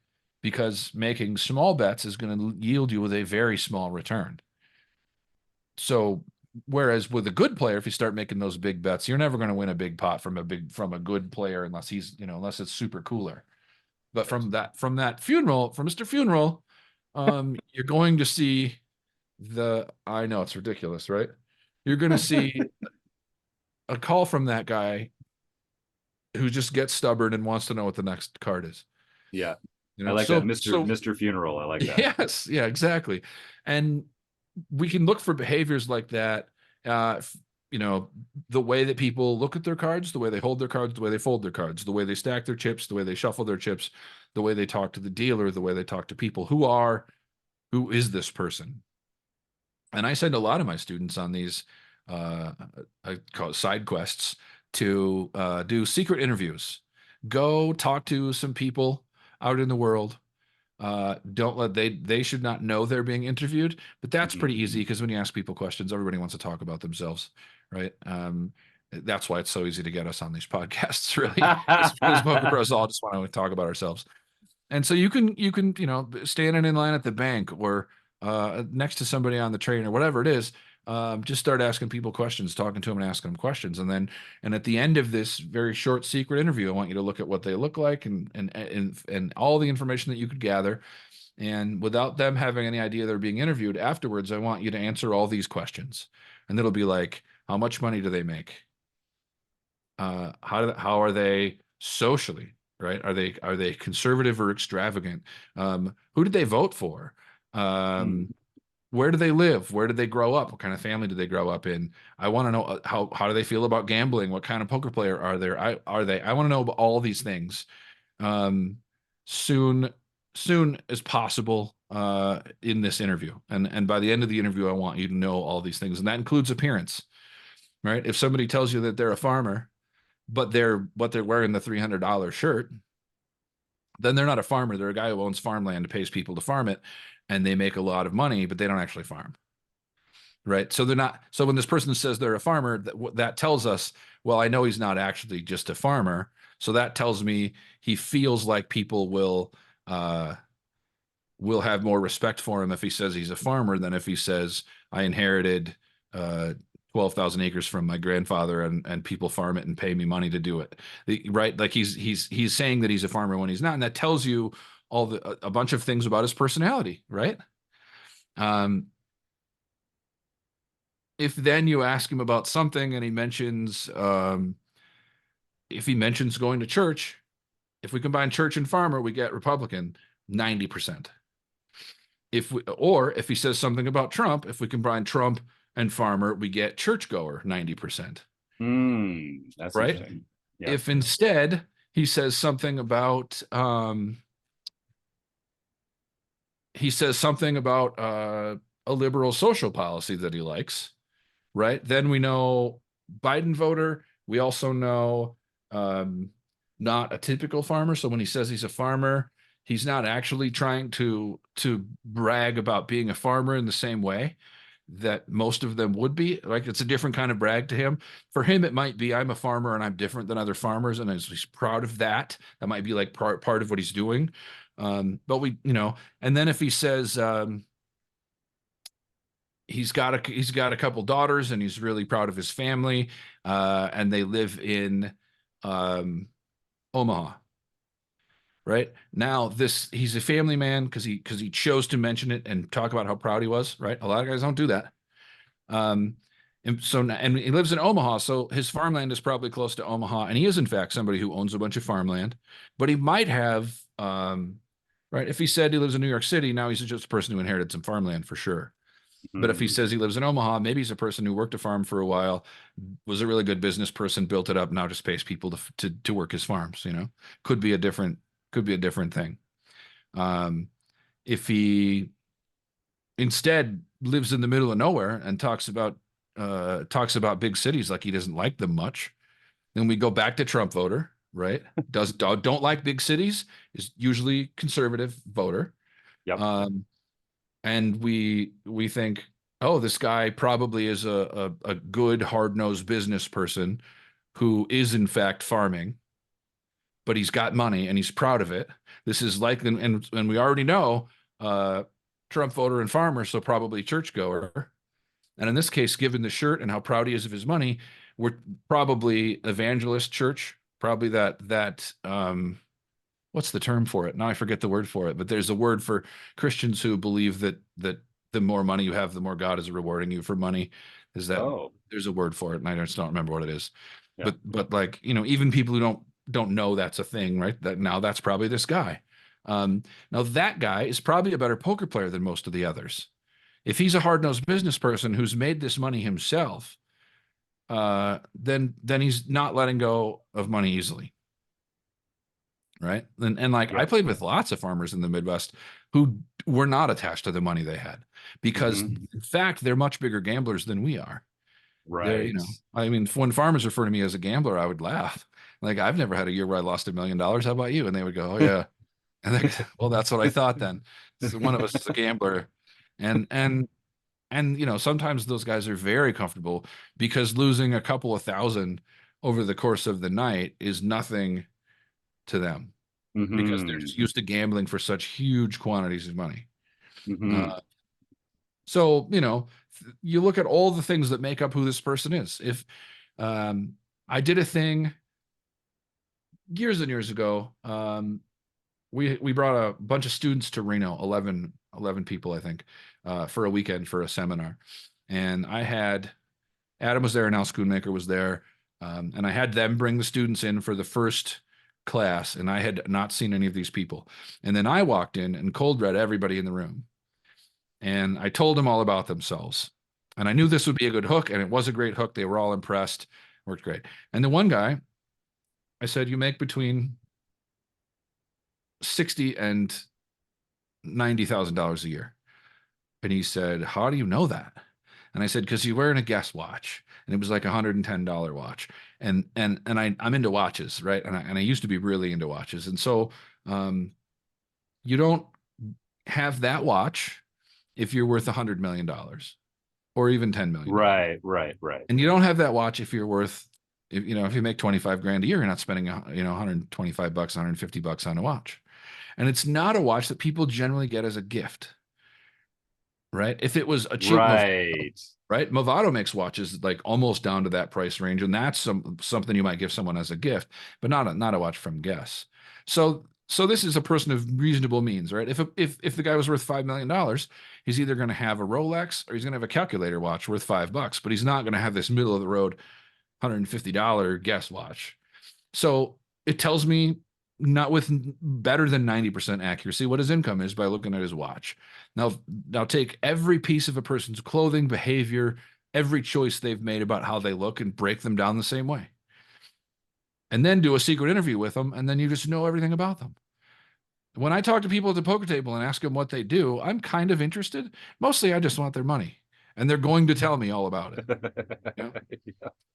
F: because making small bets is going to yield you with a very small return. So whereas with a good player, if you start making those big bets, you're never going to win a big pot from a good player unless unless it's super cooler. But from that funeral, from Mr. Funeral, you're going to see I know it's ridiculous, right? You're going to see a call from that guy who just gets stubborn and wants to know what the next card is.
A: Yeah. I like that. Mr. Funeral. I like that.
F: Yes. Yeah, exactly. And we can look for behaviors like that. The way that people look at their cards, the way they hold their cards, the way they fold their cards, the way they stack their chips, the way they shuffle their chips, the way they talk to the dealer, the way they talk to people. Who is this person? And I send a lot of my students on these, I call it side quests, to do secret interviews. Go talk to some people out in the world. They should not know they're being interviewed, but that's pretty easy, because when you ask people questions, everybody wants to talk about themselves, right? That's why it's so easy to get us on these podcasts, really. Because poker pros all just want to talk about ourselves. And so you can standing in line at the bank or next to somebody on the train or whatever it is, just start asking people questions, talking to them and asking them questions. And at the end of this very short secret interview, I want you to look at what they look like and all the information that you could gather. And without them having any idea they're being interviewed afterwards, I want you to answer all these questions. And it'll be like, how much money do they make? How are they socially, right? Are they conservative or extravagant? Who did they vote for? Where do they live? Where did they grow up? What kind of family did they grow up in? I want to know how do they feel about gambling? What kind of poker player are they? I want to know about all these things soon as possible in this interview. And by the end of the interview, I want you to know all these things. And that includes appearance, right? If somebody tells you that they're a farmer, but they're wearing the $300 shirt, then they're not a farmer. They're a guy who owns farmland, pays people to farm it, and they make a lot of money, but they don't actually farm. Right. So they're not. So when this person says they're a farmer, that tells us, well, I know he's not actually just a farmer. So that tells me he feels like people will have more respect for him if he says he's a farmer than if he says I inherited 12,000 acres from my grandfather, and people farm it and pay me money to do it. Right? Like he's saying that he's a farmer when he's not, and that tells you a bunch of things about his personality, right? If then you ask him about something and he mentions, if he mentions going to church, if we combine church and farmer, we get Republican 90%. Or if he says something about Trump, if we combine Trump and farmer, we get churchgoer 90%.
A: That's
F: right.
A: interesting. Yeah.
F: If instead he says something about a liberal social policy that he likes, right? Then we know Biden voter. We also know not a typical farmer. So when he says he's a farmer, he's not actually trying to brag about being a farmer in the same way that most of them would be. Like, it's a different kind of brag to him. For him, it might be, I'm a farmer and I'm different than other farmers, and he's proud of that. That might be like part of what he's doing. But and then if he says he's got a couple daughters and he's really proud of his family, and they live in Omaha. Right now, he's a family man because he chose to mention it and talk about how proud he was. Right, a lot of guys don't do that. And he lives in Omaha, so his farmland is probably close to Omaha, and he is in fact somebody who owns a bunch of farmland. But he might have, right? If he said he lives in New York City, now he's just a person who inherited some farmland for sure. But if he says he lives in Omaha, maybe he's a person who worked a farm for a while, was a really good business person, built it up, now just pays people to work his farms. Could be a different thing. If he instead lives in the middle of nowhere and talks about big cities like he doesn't like them much, then we go back to Trump voter, right? Don't like big cities, is usually conservative voter.
A: Yep.
F: And we think, oh, this guy probably is a good hard-nosed business person who is in fact farming, but he's got money and he's proud of it. This is like, and we already know Trump voter and farmer, so probably churchgoer. And in this case, given the shirt and how proud he is of his money, we're probably evangelist church, probably that what's the term for it? Now I forget the word for it, but there's a word for Christians who believe that the more money you have, the more God is rewarding you for money. There's a word for it, and I just don't remember what it is. Yeah. But like, even people who don't know that's a thing, right? That's probably this guy. Now that guy is probably a better poker player than most of the others. If he's a hard-nosed business person who's made this money himself, then he's not letting go of money easily. Right. And like, I played with lots of farmers in the Midwest who were not attached to the money they had because in fact, they're much bigger gamblers than we are.
A: Right.
F: I mean, when farmers refer to me as a gambler, I would laugh. Like, I've never had a year where I lost $1 million. How about you? And they would go, oh yeah. And they, well, that's what I thought then. So one of us is a gambler. And sometimes those guys are very comfortable because losing a couple of thousand over the course of the night is nothing to them because they're just used to gambling for such huge quantities of money. So, you look at all the things that make up who this person is. If I did a thing years and years ago, we brought a bunch of students to Reno, 11 people, I think, for a weekend for a seminar. And Adam was there and Al Schoonmaker was there. And I had them bring the students in for the first class, and I had not seen any of these people. And then I walked in and cold read everybody in the room. And I told them all about themselves. And I knew this would be a good hook, and it was a great hook. They were all impressed. Worked great. And the one guy, I said, you make between $60,000 and $90,000 a year. And he said, how do you know that? And I said, because you're wearing a Guess watch, and it was like $110 watch. And I'm into watches, right? And I used to be really into watches. And so you don't have that watch if you're worth $100 million or even $10 million.
A: Right.
F: And you don't have that watch if you're worth, if you make 25 grand a year, you're not spending $125, $150 on a watch. And it's not a watch that people generally get as a gift. right? If it was a cheap
A: Right.
F: right? Movado makes watches like almost down to that price range, and that's something you might give someone as a gift, but not a watch from Guess. So this is a person of reasonable means, right? If the guy was worth $5 million, he's either going to have a Rolex or he's going to have a calculator watch worth $5, but he's not going to have this middle of the road $150 Guess watch. So it tells me not with better than 90% accuracy what his income is by looking at his watch. Now take every piece of a person's clothing, behavior, every choice they've made about how they look and break them down the same way. And then do a secret interview with them, and then you just know everything about them. When I talk to people at the poker table and ask them what they do, I'm kind of interested. Mostly I just want their money. And they're going to tell me all about it.
A: Yeah.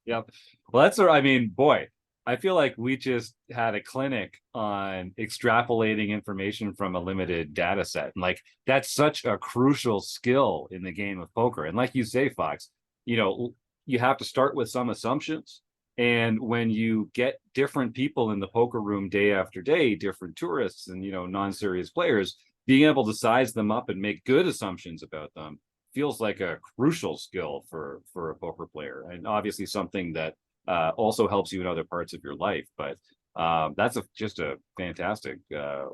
A: Yep. Well, I mean, boy, I feel like we just had a clinic on extrapolating information from a limited data set. And like, that's such a crucial skill in the game of poker. And like you say, Fox, you have to start with some assumptions. And when you get different people in the poker room day after day, different tourists and, non-serious players, being able to size them up and make good assumptions about them feels like a crucial skill for a poker player, and obviously something that also helps you in other parts of your life. But that's just a fantastic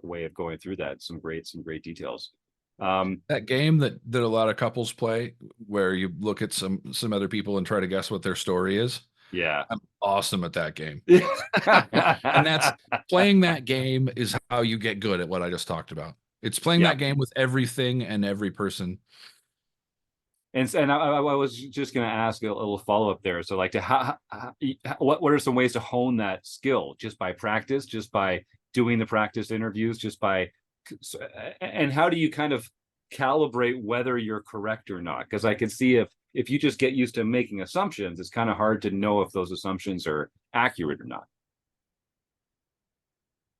A: way of going through that. Some great details.
F: That game that a lot of couples play, where you look at some other people and try to guess what their story is.
A: Yeah,
F: I'm awesome at that game. And that's playing that game is how you get good at what I just talked about. It's playing that game with everything and every person.
A: And I was just going to ask a little follow up there. So, like, what are some ways to hone that skill? Just by practice, just by doing the practice interviews, and how do you kind of calibrate whether you're correct or not? Because I can see if you just get used to making assumptions, it's kind of hard to know if those assumptions are accurate or not.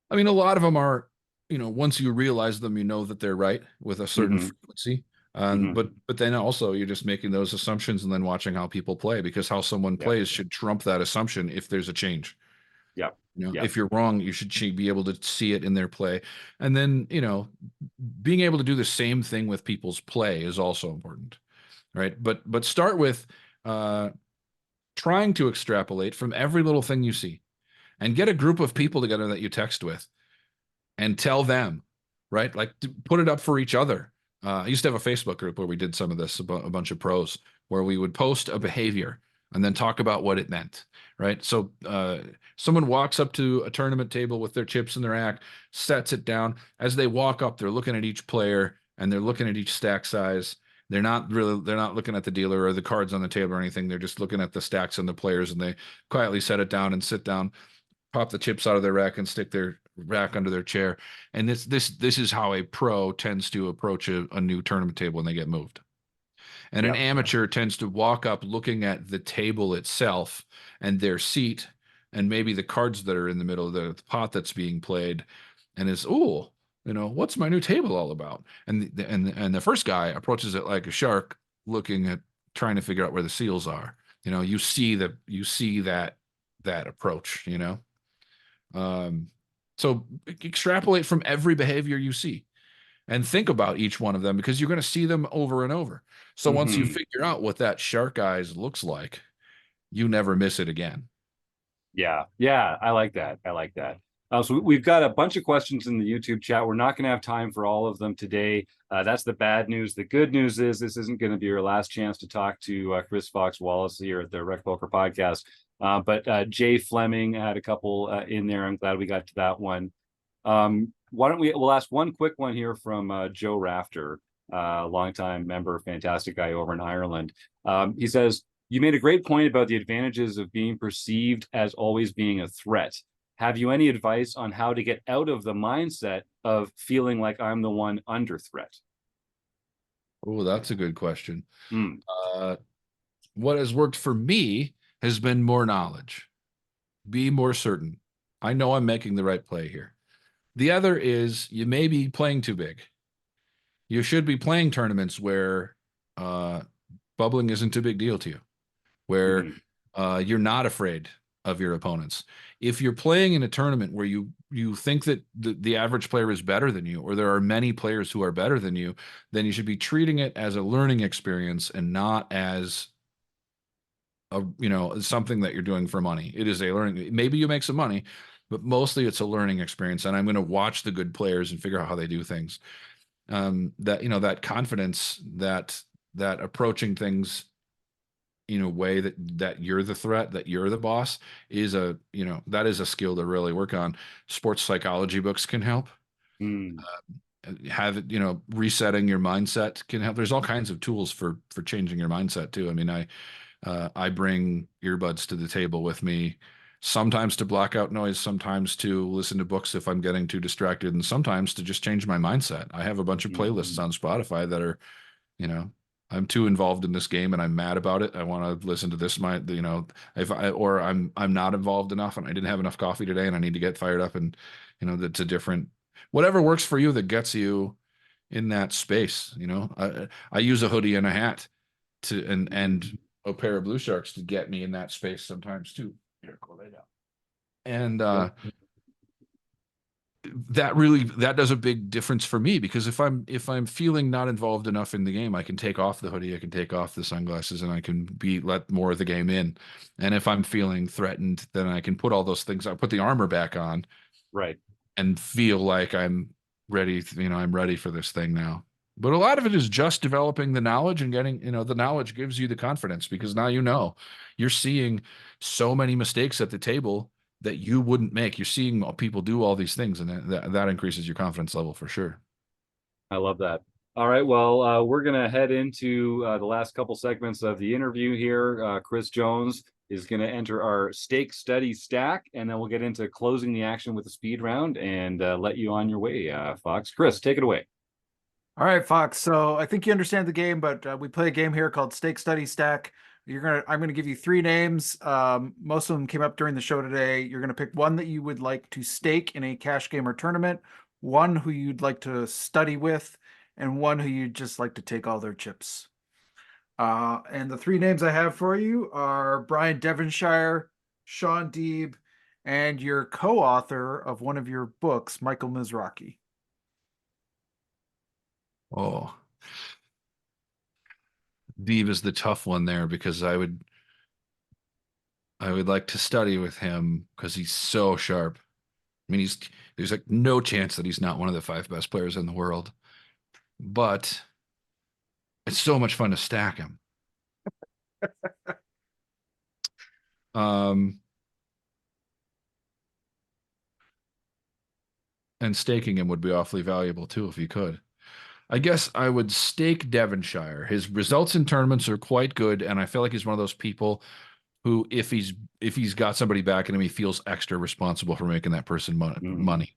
F: I mean, a lot of them are, once you realize them, that they're right with a certain frequency. But then also you're just making those assumptions and then watching how people play, because how someone plays should trump that assumption if there's a change.
A: Yeah.
F: If you're wrong, you should be able to see it in their play. And then, being able to do the same thing with people's play is also important. Right. But start with trying to extrapolate from every little thing you see, and get a group of people together that you text with and tell them, right? Like, put it up for each other. I used to have a Facebook group where we did some of this, a bunch of pros, where we would post a behavior and then talk about what it meant, right? So someone walks up to a tournament table with their chips in their rack, sets it down. As they walk up, they're looking at each player and they're looking at each stack size. They're not looking at the dealer or the cards on the table or anything. They're just looking at the stacks and the players, and they quietly set it down and sit down, pop the chips out of their rack and stick their rack under their chair. And this is how a pro tends to approach a new tournament table when they get moved. And an amateur tends to walk up looking at the table itself and their seat and maybe the cards that are in the middle of the pot that's being played, and is, what's my new table all about? And the first guy approaches it like a shark, looking at, trying to figure out where the seals are. You see that approach, so extrapolate from every behavior you see and think about each one of them, because you're going to see them over and over. So once you figure out what that shark eyes looks like, you never miss it again.
A: Yeah. I like that. So we've got a bunch of questions in the YouTube chat. We're not going to have time for all of them today. That's the bad news. The good news is this isn't going to be your last chance to talk to Chris Fox Wallace here at the RecPoker podcast. But Jay Fleming had a couple in there. I'm glad we got to that one. We'll ask one quick one here from Joe Rafter, longtime member, fantastic guy over in Ireland. He says, you made a great point about the advantages of being perceived as always being a threat. Have you any advice on how to get out of the mindset of feeling like I'm the one under threat?
F: Oh, that's a good question. What has worked for me has been more knowledge. Be more certain. I know I'm making the right play here. The other is, you may be playing too big. You should be playing tournaments where bubbling isn't a big deal to you, where you're not afraid of your opponents. If you're playing in a tournament where you think that the average player is better than you, or there are many players who are better than you, then you should be treating it as a learning experience and not as something that you're doing for money. It is a learning. Maybe you make some money, but mostly it's a learning experience. And I'm going to watch the good players and figure out how they do things. That confidence, that approaching things in a way that you're the threat, that you're the boss, is that is a skill to really work on. Sports psychology books can help. Have it, resetting your mindset can help. There's all kinds of tools for changing your mindset too. I mean, I bring earbuds to the table with me, sometimes to block out noise, sometimes to listen to books if I'm getting too distracted, and sometimes to just change my mindset. I have a bunch of playlists on Spotify that are, I'm too involved in this game and I'm mad about it. I want to listen to this. Or I'm not involved enough and I didn't have enough coffee today and I need to get fired up, and that's a different, whatever works for you that gets you in that space. I use a hoodie and a hat and a pair of blue sharks to get me in that space sometimes too. Here, go lay down. And that does a big difference for me, because if I'm feeling not involved enough in the game, I can take off the hoodie, I can take off the sunglasses, and I can let more of the game in. And if I'm feeling threatened, then I can put all those things, I put the armor back on,
A: right,
F: and feel like I'm ready. I'm ready for this thing now. But a lot of it is just developing the knowledge and getting, the knowledge gives you the confidence, because now you're seeing so many mistakes at the table that you wouldn't make. You're seeing people do all these things, and that increases your confidence level for sure.
A: I love that. All right, well, we're going to head into the last couple segments of the interview here. Chris Jones is going to enter our stake study stack, and then we'll get into closing the action with the speed round and let you on your way, Fox. Chris, take it away.
B: All right, Fox. So I think you understand the game, but we play a game here called Stake Study Stack. I'm gonna give you three names. Most of them came up during the show today. You're gonna pick one that you would like to stake in a cash game or tournament, one who you'd like to study with, and one who you'd just like to take all their chips. And the three names I have for you are Brian Devonshire, Sean Deeb, and your co-author of one of your books, Michael Mizrachi.
F: Oh, Deeb is the tough one there, because I would like to study with him because he's so sharp. I mean, there's like no chance that he's not one of the 5 best players in the world, but it's so much fun to stack him. And staking him would be awfully valuable too if you could. I guess I would stake Devonshire. His results in tournaments are quite good, and I feel like he's one of those people who, if he's got somebody backing him, he feels extra responsible for making that person money.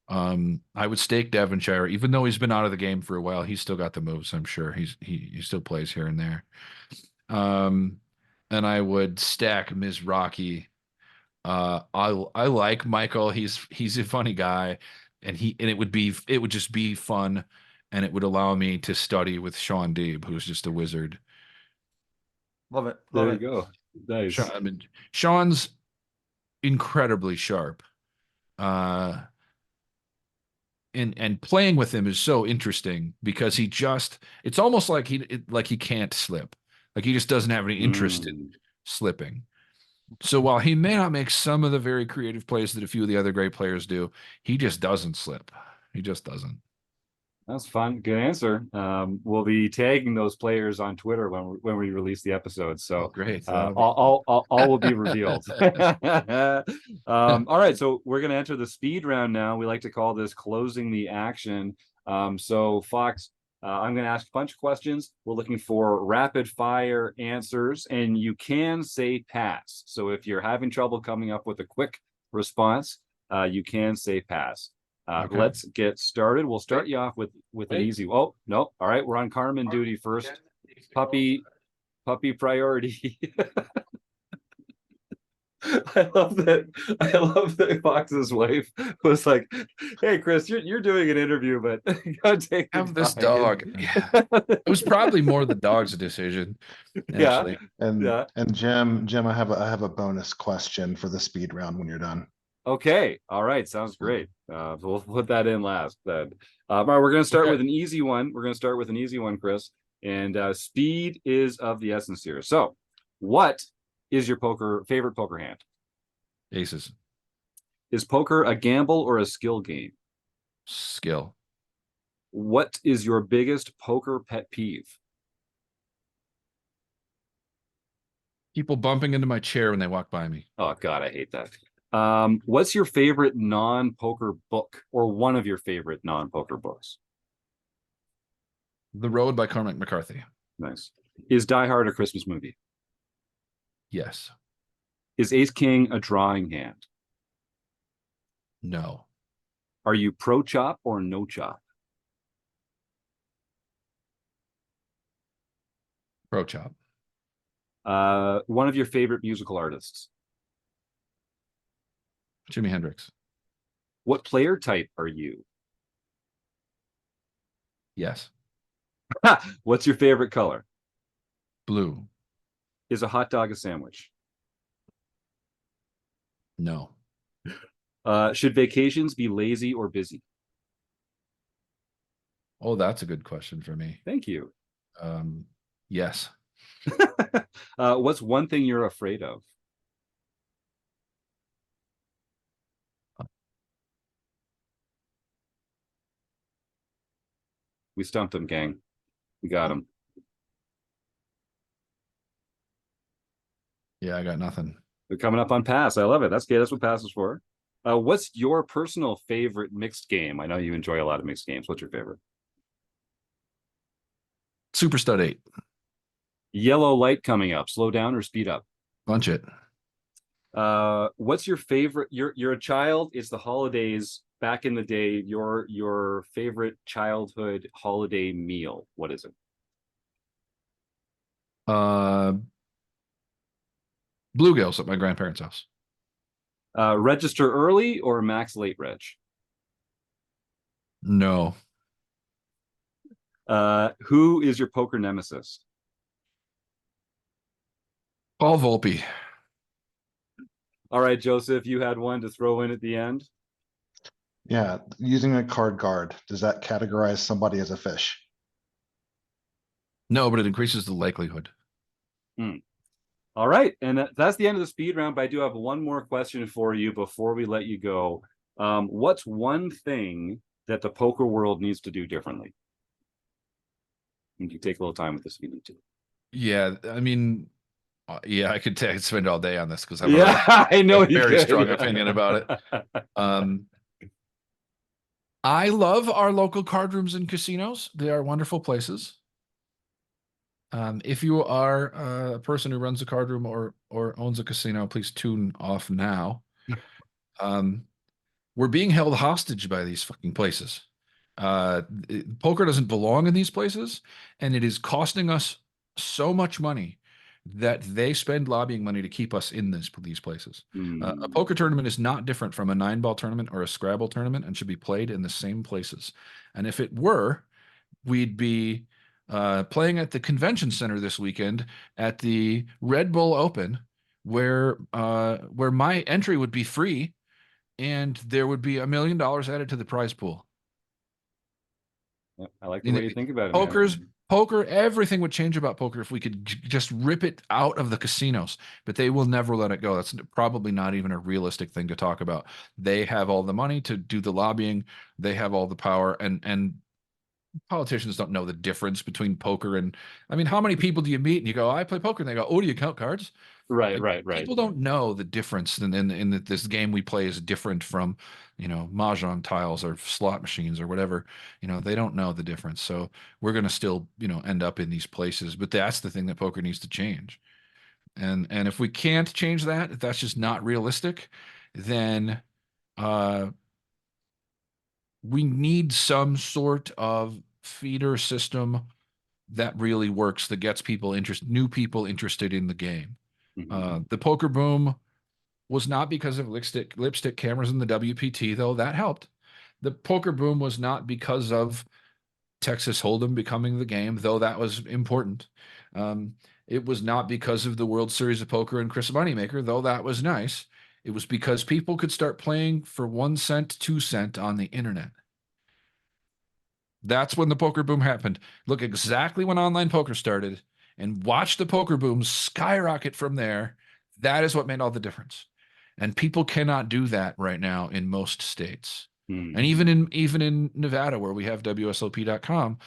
F: I would stake Devonshire, even though he's been out of the game for a while. He's still got the moves. I'm sure he still plays here and there. And I would stack Mizrachi. I like Michael. He's a funny guy, and it would just be fun, and it would allow me to study with Sean Deeb, who's just a wizard.
B: Love it.
A: There you go. Nice.
F: Sean's incredibly sharp. And playing with him is so interesting, because it's almost like he can't slip. Like he just doesn't have any interest in slipping. So while he may not make some of the very creative plays that a few of the other great players do, he just doesn't slip. He just doesn't.
A: That's fun. Good answer. We'll be tagging those players on Twitter when we release the episode. So
F: great.
A: All will be revealed. All right. So we're going to enter the speed round now. We like to call this closing the action. So Fox, I'm going to ask a bunch of questions. We're looking for rapid fire answers, and you can say pass. So if you're having trouble coming up with a quick response, you can say pass.
F: Okay.
A: Let's get started. We'll start you off with an easy. Oh, no. All right. We're on Carmen duty first. Puppy priority. I love that. I love that Fox's wife was like, "Hey, Chris, you're doing an interview, but you gotta take the
F: Have this
A: dog."
F: dog. Yeah. It was probably more the dog's decision,
A: Yeah,
F: actually.
A: yeah.
D: And Jim, I have a bonus question for the speed round when you're done.
A: Okay. All right. Sounds great. We'll put that in last then. All right, we're gonna start with an easy one. We're gonna start with an easy one, Chris. And speed is of the essence here. So, what is your favorite poker hand?
F: Aces.
A: Is poker a gamble or a skill game?
F: Skill.
A: What is your biggest poker pet peeve?
F: People bumping into my chair when they walk by me.
A: Oh God, I hate that. What's your favorite non-poker book, or one of your favorite non-poker books?
F: The Road by Cormac McCarthy.
A: Nice. Is Die Hard a Christmas movie?
F: Yes.
A: Is Ace King a drawing hand?
F: No.
A: Are you pro chop or no chop?
F: Pro chop.
A: One of your favorite musical artists?
F: Jimi Hendrix.
A: What player type are you?
F: Yes.
A: What's your favorite color?
F: Blue.
A: Is a hot dog a sandwich?
F: No.
A: Should vacations be lazy or busy?
F: Oh, that's a good question for me.
A: Thank you.
F: Yes.
A: What's one thing you're afraid of? We stumped him, gang. We got him.
F: Yeah, I got nothing.
A: They're coming up on pass. I love it. That's good. That's what pass is for. What's your personal favorite mixed game? I know you enjoy a lot of mixed games. What's your favorite?
F: Super Stud 8.
A: Yellow light coming up. Slow down or speed up?
F: Bunch it.
A: What's your favorite? You're a child. It's the holidays. Back in the day, your favorite childhood holiday meal. What is it?
F: Bluegills at my grandparents' house.
A: Register early or max late reg?
F: No.
A: Who is your poker nemesis?
F: Paul Volpe.
A: All right, Joseph, you had one to throw in at the end.
D: Yeah, using a card guard, does that categorize somebody as a fish?
F: No, but it increases the likelihood.
A: All right, and that's the end of the speed round, but I do have one more question for you before we let you go. What's one thing that the poker world needs to do differently? You can take a little time with this if you need to.
F: Yeah, I mean, yeah, I could spend all day on this because
A: I know
F: a very strong opinion about it. I love our local card rooms and casinos. They are wonderful places. If you are a person who runs a card room or owns a casino, please tune off now. We're being held hostage by these fucking places. Poker doesn't belong in these places, and it is costing us so much money that they spend lobbying money to keep us in these places. A poker tournament is not different from a 9-ball tournament or a Scrabble tournament and should be played in the same places. And if it were, we'd be playing at the convention center this weekend at the Red Bull Open, where my entry would be free, and there would be $1 million added to the prize pool.
A: I like the way you think about it.
F: Poker, everything would change about poker if we could just rip it out of the casinos, but they will never let it go. That's probably not even a realistic thing to talk about. They have all the money to do the lobbying. They have all the power, and politicians don't know the difference between poker and, I mean, how many people do you meet and you go, I play poker, and they go, oh, do you count cards?
A: Right.
F: People don't know the difference in that this game we play is different from, mahjong tiles or slot machines or whatever. They don't know the difference. So we're going to still, end up in these places. But that's the thing that poker needs to change. And if we can't change that, if that's just not realistic, then we need some sort of feeder system that really works, that gets new people interested in the game. The poker boom was not because of lipstick cameras in the WPT, though that helped. The poker boom was not because of Texas Hold'em becoming the game, though that was important. It was not because of the World Series of Poker and Chris Moneymaker, though that was nice. It was because people could start playing for 1 cent, 2 cent on the internet. That's when the poker boom happened. Look exactly when online poker started and watch the poker boom skyrocket from there. That is what made all the difference. And people cannot do that right now in most states. And even in Nevada, where we have WSOP.com,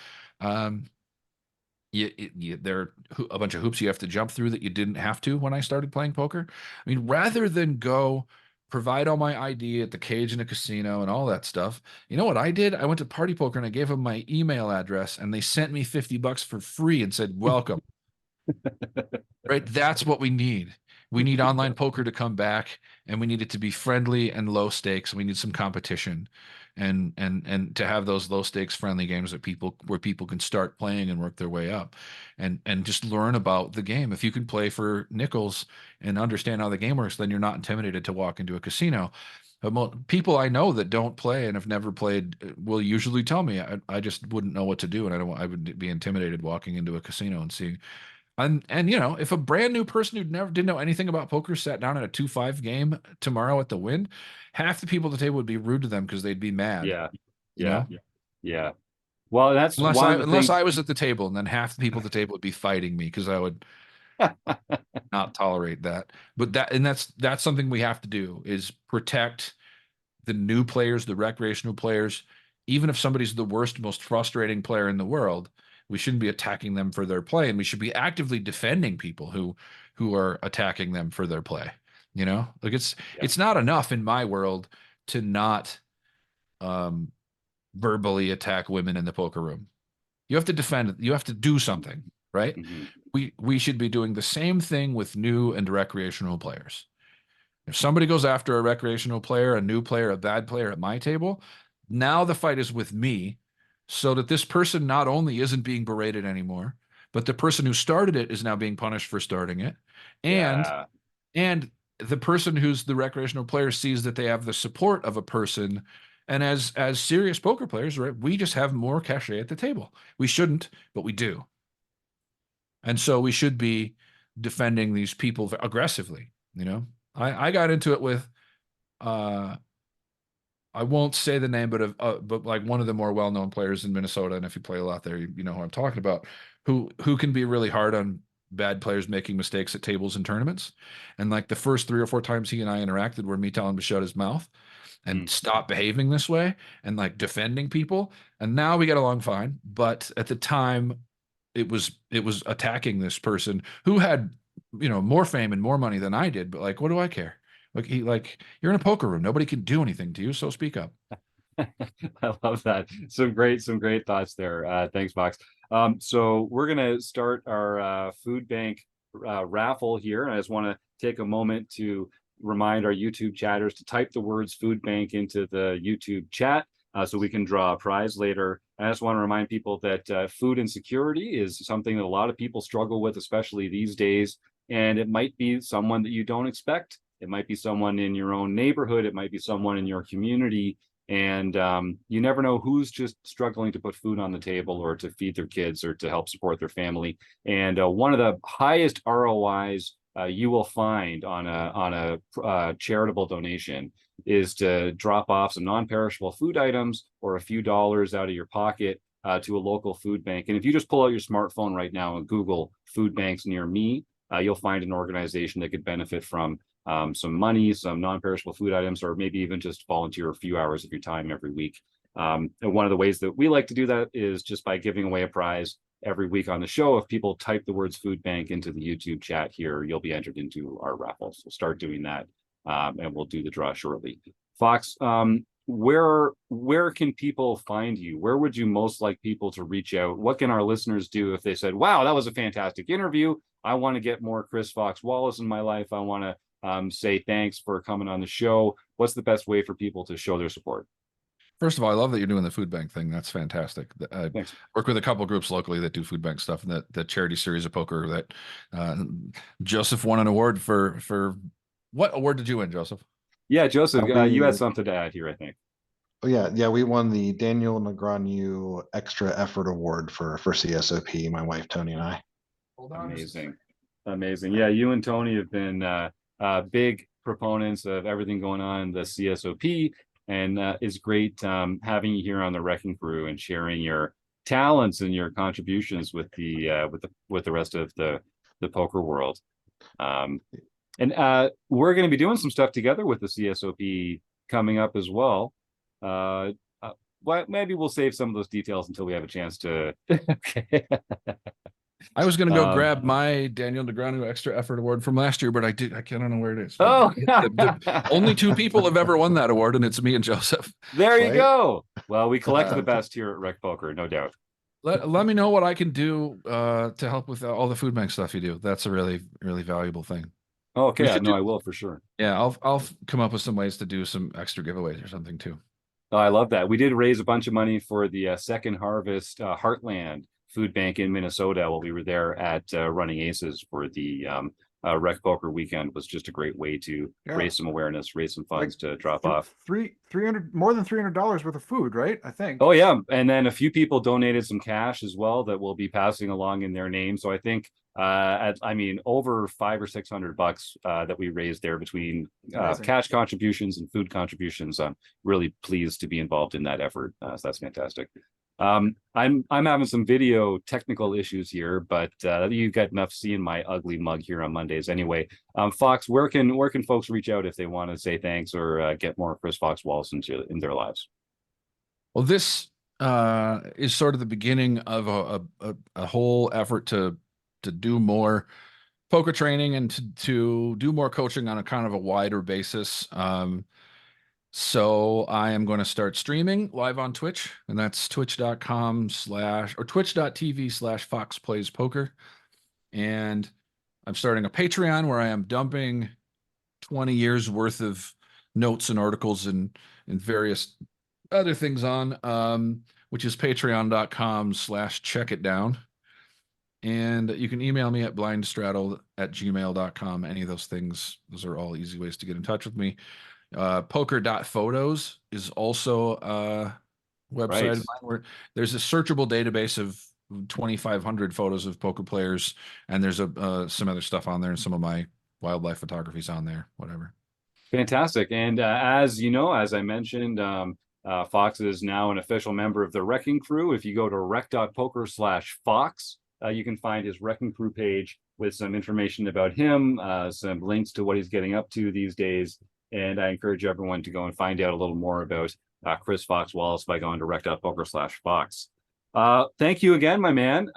F: there are a bunch of hoops you have to jump through that you didn't have to when I started playing poker. I mean, rather than go provide all my ID at the cage in a casino and all that stuff, you know what I did? I went to Party Poker and I gave them my email address, and they sent me $50 for free and said, welcome. Right? That's what we need. We need online poker to come back, and we need it to be friendly and low stakes. We need some competition, and to have those low stakes friendly games where people can start playing and work their way up, and just learn about the game. If you can play for nickels and understand how the game works, then you're not intimidated to walk into a casino. But people I know that don't play and have never played will usually tell me I just wouldn't know what to do, and I would be intimidated walking into a casino and seeing. And if a brand new person who didn't know anything about poker sat down at a 2-5 game tomorrow at the Wynn, half the people at the table would be rude to them because they'd be mad.
A: Yeah. Well, that's
F: unless I was at the table, and then half the people at the table would be fighting me because I would not tolerate that. But that's something we have to do, is protect the new players, the recreational players. Even if somebody's the worst, most frustrating player in the world, we shouldn't be attacking them for their play, and we should be actively defending people who are attacking them for their play. Like it's not enough in my world to not verbally attack women in the poker room. You have to defend. You have to do something, right? We should be doing the same thing with new and recreational players. If somebody goes after a recreational player, a new player, a bad player at my table, now the fight is with me, so that this person not only isn't being berated anymore, but the person who started it is now being punished for starting it. And the person who's the recreational player sees that they have the support of a person. And as serious poker players, right, we just have more cachet at the table. We shouldn't, but we do. And so we should be defending these people aggressively. I got into it with I won't say the name, but like one of the more well-known players in Minnesota, and if you play a lot there, you know who I'm talking about, who can be really hard on bad players making mistakes at tables and tournaments. And like the first 3 or 4 times he and I interacted were me telling him to shut his mouth and stop behaving this way and like defending people. And now we get along fine. But at the time, it was attacking this person who had, more fame and more money than I did. But like, what do I care? Like you're in a poker room. Nobody can do anything to you, so speak up.
A: I love that. Some great thoughts there. Thanks, Box. So we're gonna start our food bank raffle here, and I just want to take a moment to remind our YouTube chatters to type the words food bank into the YouTube chat so we can draw a prize later. I just want to remind people that food insecurity is something that a lot of people struggle with, especially these days, and it might be someone that you don't expect. It might be someone in your own neighborhood. It might be someone in your community. And you never know who's just struggling to put food on the table or to feed their kids or to help support their family. And one of the highest ROIs you will find on a charitable donation is to drop off some non-perishable food items or a few dollars out of your pocket to a local food bank. And if you just pull out your smartphone right now and Google food banks near me, you'll find an organization that could benefit from some money, some non-perishable food items, or maybe even just volunteer a few hours of your time every week. And one of the ways that we like to do that is just by giving away a prize every week on the show. If people type the words food bank into the YouTube chat here, you'll be entered into our raffle. So start doing that, and we'll do the draw shortly. Fox, where can people find you? Where would you most like people to reach out? What can our listeners do if they said, wow, that was a fantastic interview. I want to get more Chris Fox Wallace in my life. I want to say thanks for coming on the show. What's the best way for people to show their support?
F: First of all, I love that you're doing the food bank thing. That's fantastic. I work with a couple of groups locally that do food bank stuff, and the charity series of poker that Joseph won an award for What award did you win, Joseph?
A: Yeah, Joseph, you had
D: We-
A: something to add here, I think.
D: Oh, yeah, we won the Daniel Negreanu Extra Effort Award for CSOP. My wife Tony and I.
A: Amazing. Yeah, you and Tony have been big proponents of everything going on in the CSOP, and it's great having you here on the Wrecking Crew and sharing your talents and your contributions with the rest of the poker world. And we're going to be doing some stuff together with the CSOP coming up as well. Well, maybe we'll save some of those details until we have a chance to. Okay.
F: I was going to go grab my Daniel Negreanu Extra Effort Award from last year, but I don't know where it is.
A: Oh,
F: only 2 people have ever won that award, and it's me and Joseph.
A: There you
D: Right?
A: go. Well, we collect the best here at Rec Poker, no doubt.
F: Let me know what I can do to help with all the food bank stuff you do. That's a really, really valuable thing.
A: Okay, I will for sure.
F: Yeah, I'll come up with some ways to do some extra giveaways or something too.
A: Oh, I love that. We did raise a bunch of money for the Second Harvest Heartland Food Bank in Minnesota while we were there at Running Aces for the Rec Poker weekend. Was just a great way to raise some awareness, raise some funds to drop off.
B: More than $300 worth of food, right? I think.
A: Oh yeah, and then a few people donated some cash as well that we'll be passing along in their name. So I think over $500 or $600 that we raised there between cash contributions and food contributions. I'm really pleased to be involved in that effort. So that's fantastic. I'm having some video technical issues here, but you got enough seeing my ugly mug here on Mondays anyway. Fox, where can folks reach out if they want to say thanks or get more Chris Fox Wallace in their lives?
F: Well, this is sort of the beginning of a whole effort to do more poker training and to do more coaching on a kind of a wider basis. So I am going to start streaming live on Twitch, and that's twitch.tv/Fox Plays Poker. And I'm starting a Patreon where I am dumping 20 years worth of notes and articles and various other things on, which is patreon.com/checkitdown. And you can email me at blindstraddle@gmail.com. Any of those things, those are all easy ways to get in touch with me. Poker.photos is also a website of mine where there's a searchable database of 2,500 photos of poker players, and there's some other stuff on there, and some of my wildlife photography's on there, whatever.
A: Fantastic. And as you know, as I mentioned, Fox is now an official member of the Wrecking Crew. If you go to rec.poker/Fox, you can find his Wrecking Crew page with some information about him, some links to what he's getting up to these days. And I encourage everyone to go and find out a little more about Chris Fox Wallace by going to rec.poker/Fox. Thank you again, my man.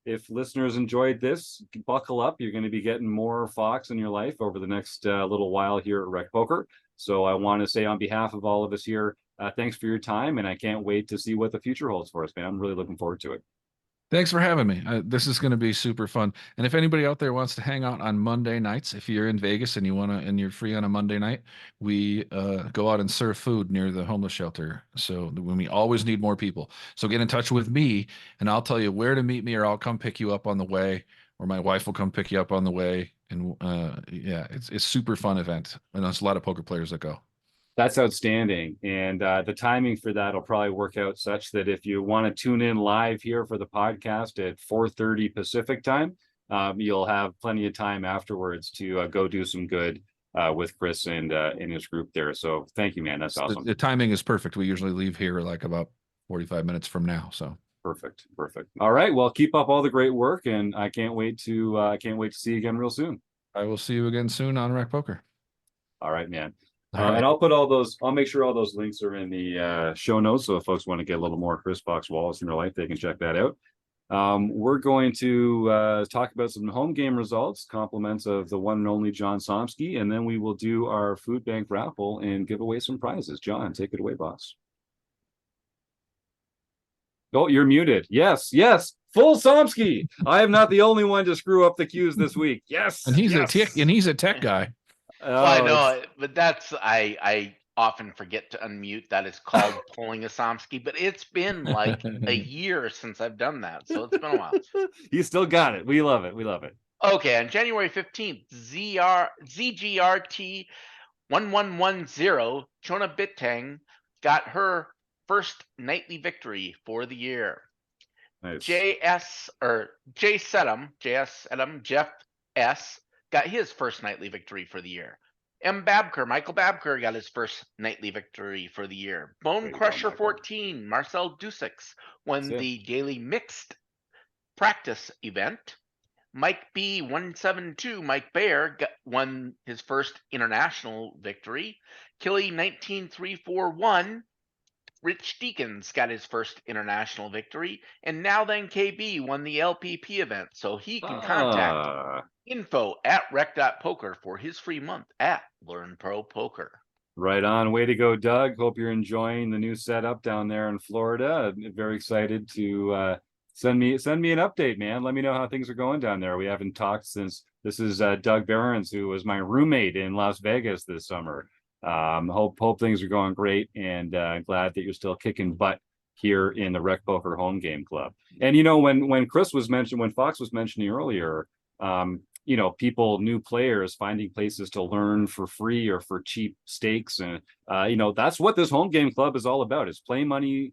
A: If listeners enjoyed this, buckle up. You're going to be getting more Fox in your life over the next little while here at Rec Poker. So I want to say on behalf of all of us here, thanks for your time, and I can't wait to see what the future holds for us, man. I'm really looking forward to it.
F: Thanks for having me. This is going to be super fun. And if anybody out there wants to hang out on Monday nights, if you're in Vegas and you're free on a Monday night, we go out and serve food near the homeless shelter. So when we always need more people. So get in touch with me and I'll tell you where to meet me, or I'll come pick you up on the way, or my wife will come pick you up on the way. And yeah, it's super fun event. And there's a lot of poker players that go.
A: That's outstanding. And the timing for that will probably work out such that if you want to tune in live here for the podcast at 4:30 Pacific time, you'll have plenty of time afterwards to go do some good with Chris and in his group there. So thank you, man. That's awesome.
F: The timing is perfect. We usually leave here like about 45 minutes from now. So
A: perfect. All right. Well, keep up all the great work, and I can't wait to see you again real soon.
F: I will see you again soon on Rec Poker.
A: All right, man. And I'll make sure all those links are in the show notes. So if folks want to get a little more Chris Fox Wallace in their life, they can check that out. We're going to talk about some home game results, compliments of the one and only John Somsky, and then we will do our food bank raffle and give away some prizes. John, take it away, boss. Oh, you're muted. Yes. Full Somsky. I am not the only one to screw up the cues this week. Yes.
F: And he's a tech guy.
C: Well, I know, but I often forget to unmute. That is called pulling a Somsky, but it's been like a year since I've done that, so it's been a while.
A: You still got it. We love it.
C: Okay, on January 15th, ZGRT 1110, Chona Bittang got her first nightly victory for the year.
A: Nice.
C: JS Sedum, Jeff S, got his first nightly victory for the year. Michael Babker got his first nightly victory for the year. Bone Crusher 14, Marcel Dusix won the daily mixed practice event. Mike B 172, Mike Baer won his first international victory. Killy 19341, Rich Deakins got his first international victory, and Now Then KB won the LPP event, so he can contact info@rec.poker for his free month at Learn Pro Poker.
A: Right on. Way to go, Doug. Hope you're enjoying the new setup down there in Florida. I'm very excited to send me an update, man. Let me know how things are going down there. We haven't talked since this is Doug Behrens, who was my roommate in Las Vegas this summer. Hope things are going great, and glad that you're still kicking butt here in the Rec Poker Home Game Club. And you know, when Fox was mentioning earlier, people, new players finding places to learn for free or for cheap stakes, and that's what this home game club is all about. Is play money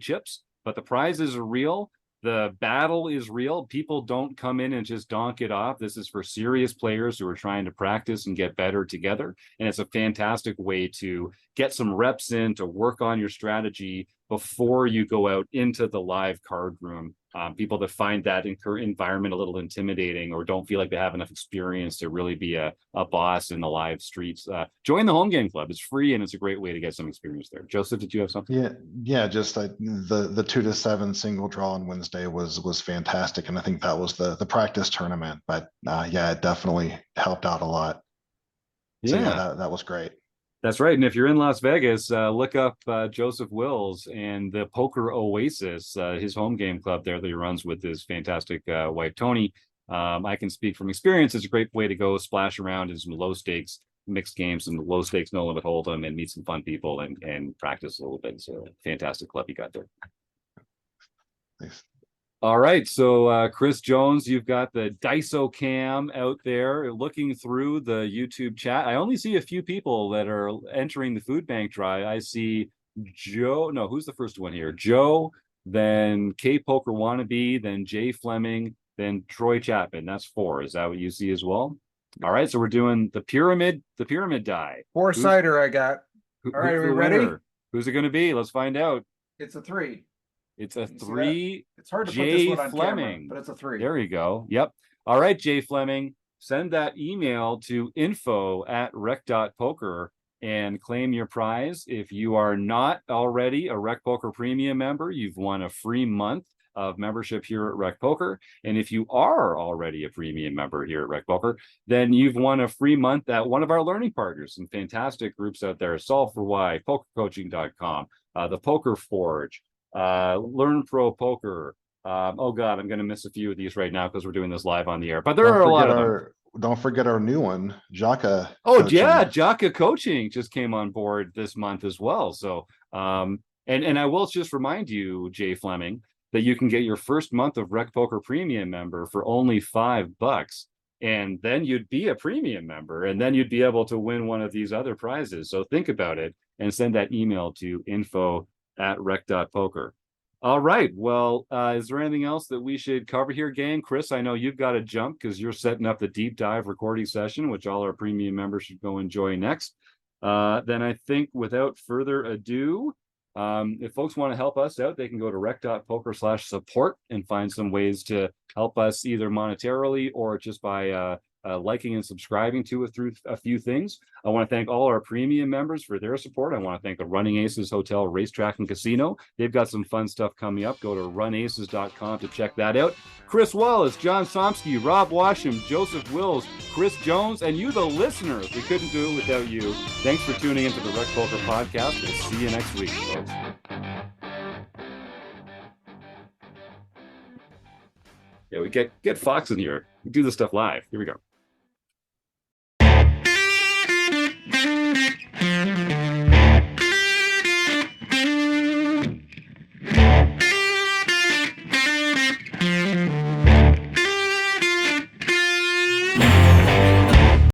A: chips, but the prizes are real. The battle is real. People don't come in and just donk it off. This is for serious players who are trying to practice and get better together. And it's a fantastic way to get some reps in, to work on your strategy before you go out into the live card room. People that find that environment a little intimidating or don't feel like they have enough experience to really be a boss in the live streets, join the home game club. It's free and it's a great way to get some experience there. Joseph, did you have something?
D: Yeah. Just the 2 to 7 single draw on Wednesday was fantastic, and I think that was the practice tournament. But it definitely helped out a lot. So that was great.
A: That's right. And if you're in Las Vegas, look up Joseph Wills and the Poker Oasis, his home game club there that he runs with his fantastic wife, Tony. I can speak from experience. It's a great way to go splash around in some low stakes mixed games, some low stakes no limit hold'em, and meet some fun people and practice a little bit. So fantastic club you got there.
D: Thanks.
A: All right, so Chris Jones, you've got the Daiso cam out there looking through the YouTube chat. I only see a few people that are entering the food bank drive. I see Joe. No, who's the first one here? Joe, then K Poker Wannabe, then Jay Fleming, then Troy Chapman. That's 4. Is that what you see as well? All right, so we're doing the pyramid die.
B: 4-sider I got. All right, are we ready?
A: Who's it going to be? Let's find out.
B: It's a 3.
A: It's a 3.
B: It's hard to
A: Jay
B: put this one on
A: Fleming.
B: camera, but it's a 3.
A: There you go. Yep. All right, Jay Fleming, send that email to info@rec.poker and claim your prize. If you are not already a Rec Poker Premium member, you've won a free month of membership here at Rec Poker. And if you are already a premium member here at Rec Poker, then you've won a free month at one of our learning partners. Some fantastic groups out there: Solve for Why, PokerCoaching.com, the Poker Forge, Learn Pro Poker. Oh God, I'm going to miss a few of these right now because we're doing this live on the air. But there are a lot of them.
D: Don't forget our new one, Jaka.
A: Oh yeah, Jaka Coaching just came on board this month as well. So, and I will just remind you, Jay Fleming, that you can get your first month of Rec Poker Premium member for only $5. And then you'd be a premium member, and then you'd be able to win one of these other prizes. So think about it and send that email to info@rec.poker. All right. Well, is there anything else that we should cover here, gang? Chris, I know you've got to jump because you're setting up the deep dive recording session, which all our premium members should go enjoy next. Then I think without further ado, if folks want to help us out, they can go to rec.poker/support and find some ways to help us either monetarily or just by liking and subscribing to it through a few things. I want to thank all our premium members for their support. I want to thank the Running Aces Hotel, Racetrack, and Casino. They've got some fun stuff coming up. Go to runaces.com to check that out. Chris Wallace, John Somsky, Rob Washam, Joseph Wills, Chris Jones, and you, the listeners. We couldn't do it without you. Thanks for tuning into the Rec Poker Podcast. We'll see you next week, folks. Yeah, we get Fox in here. We do this stuff live. Here we go.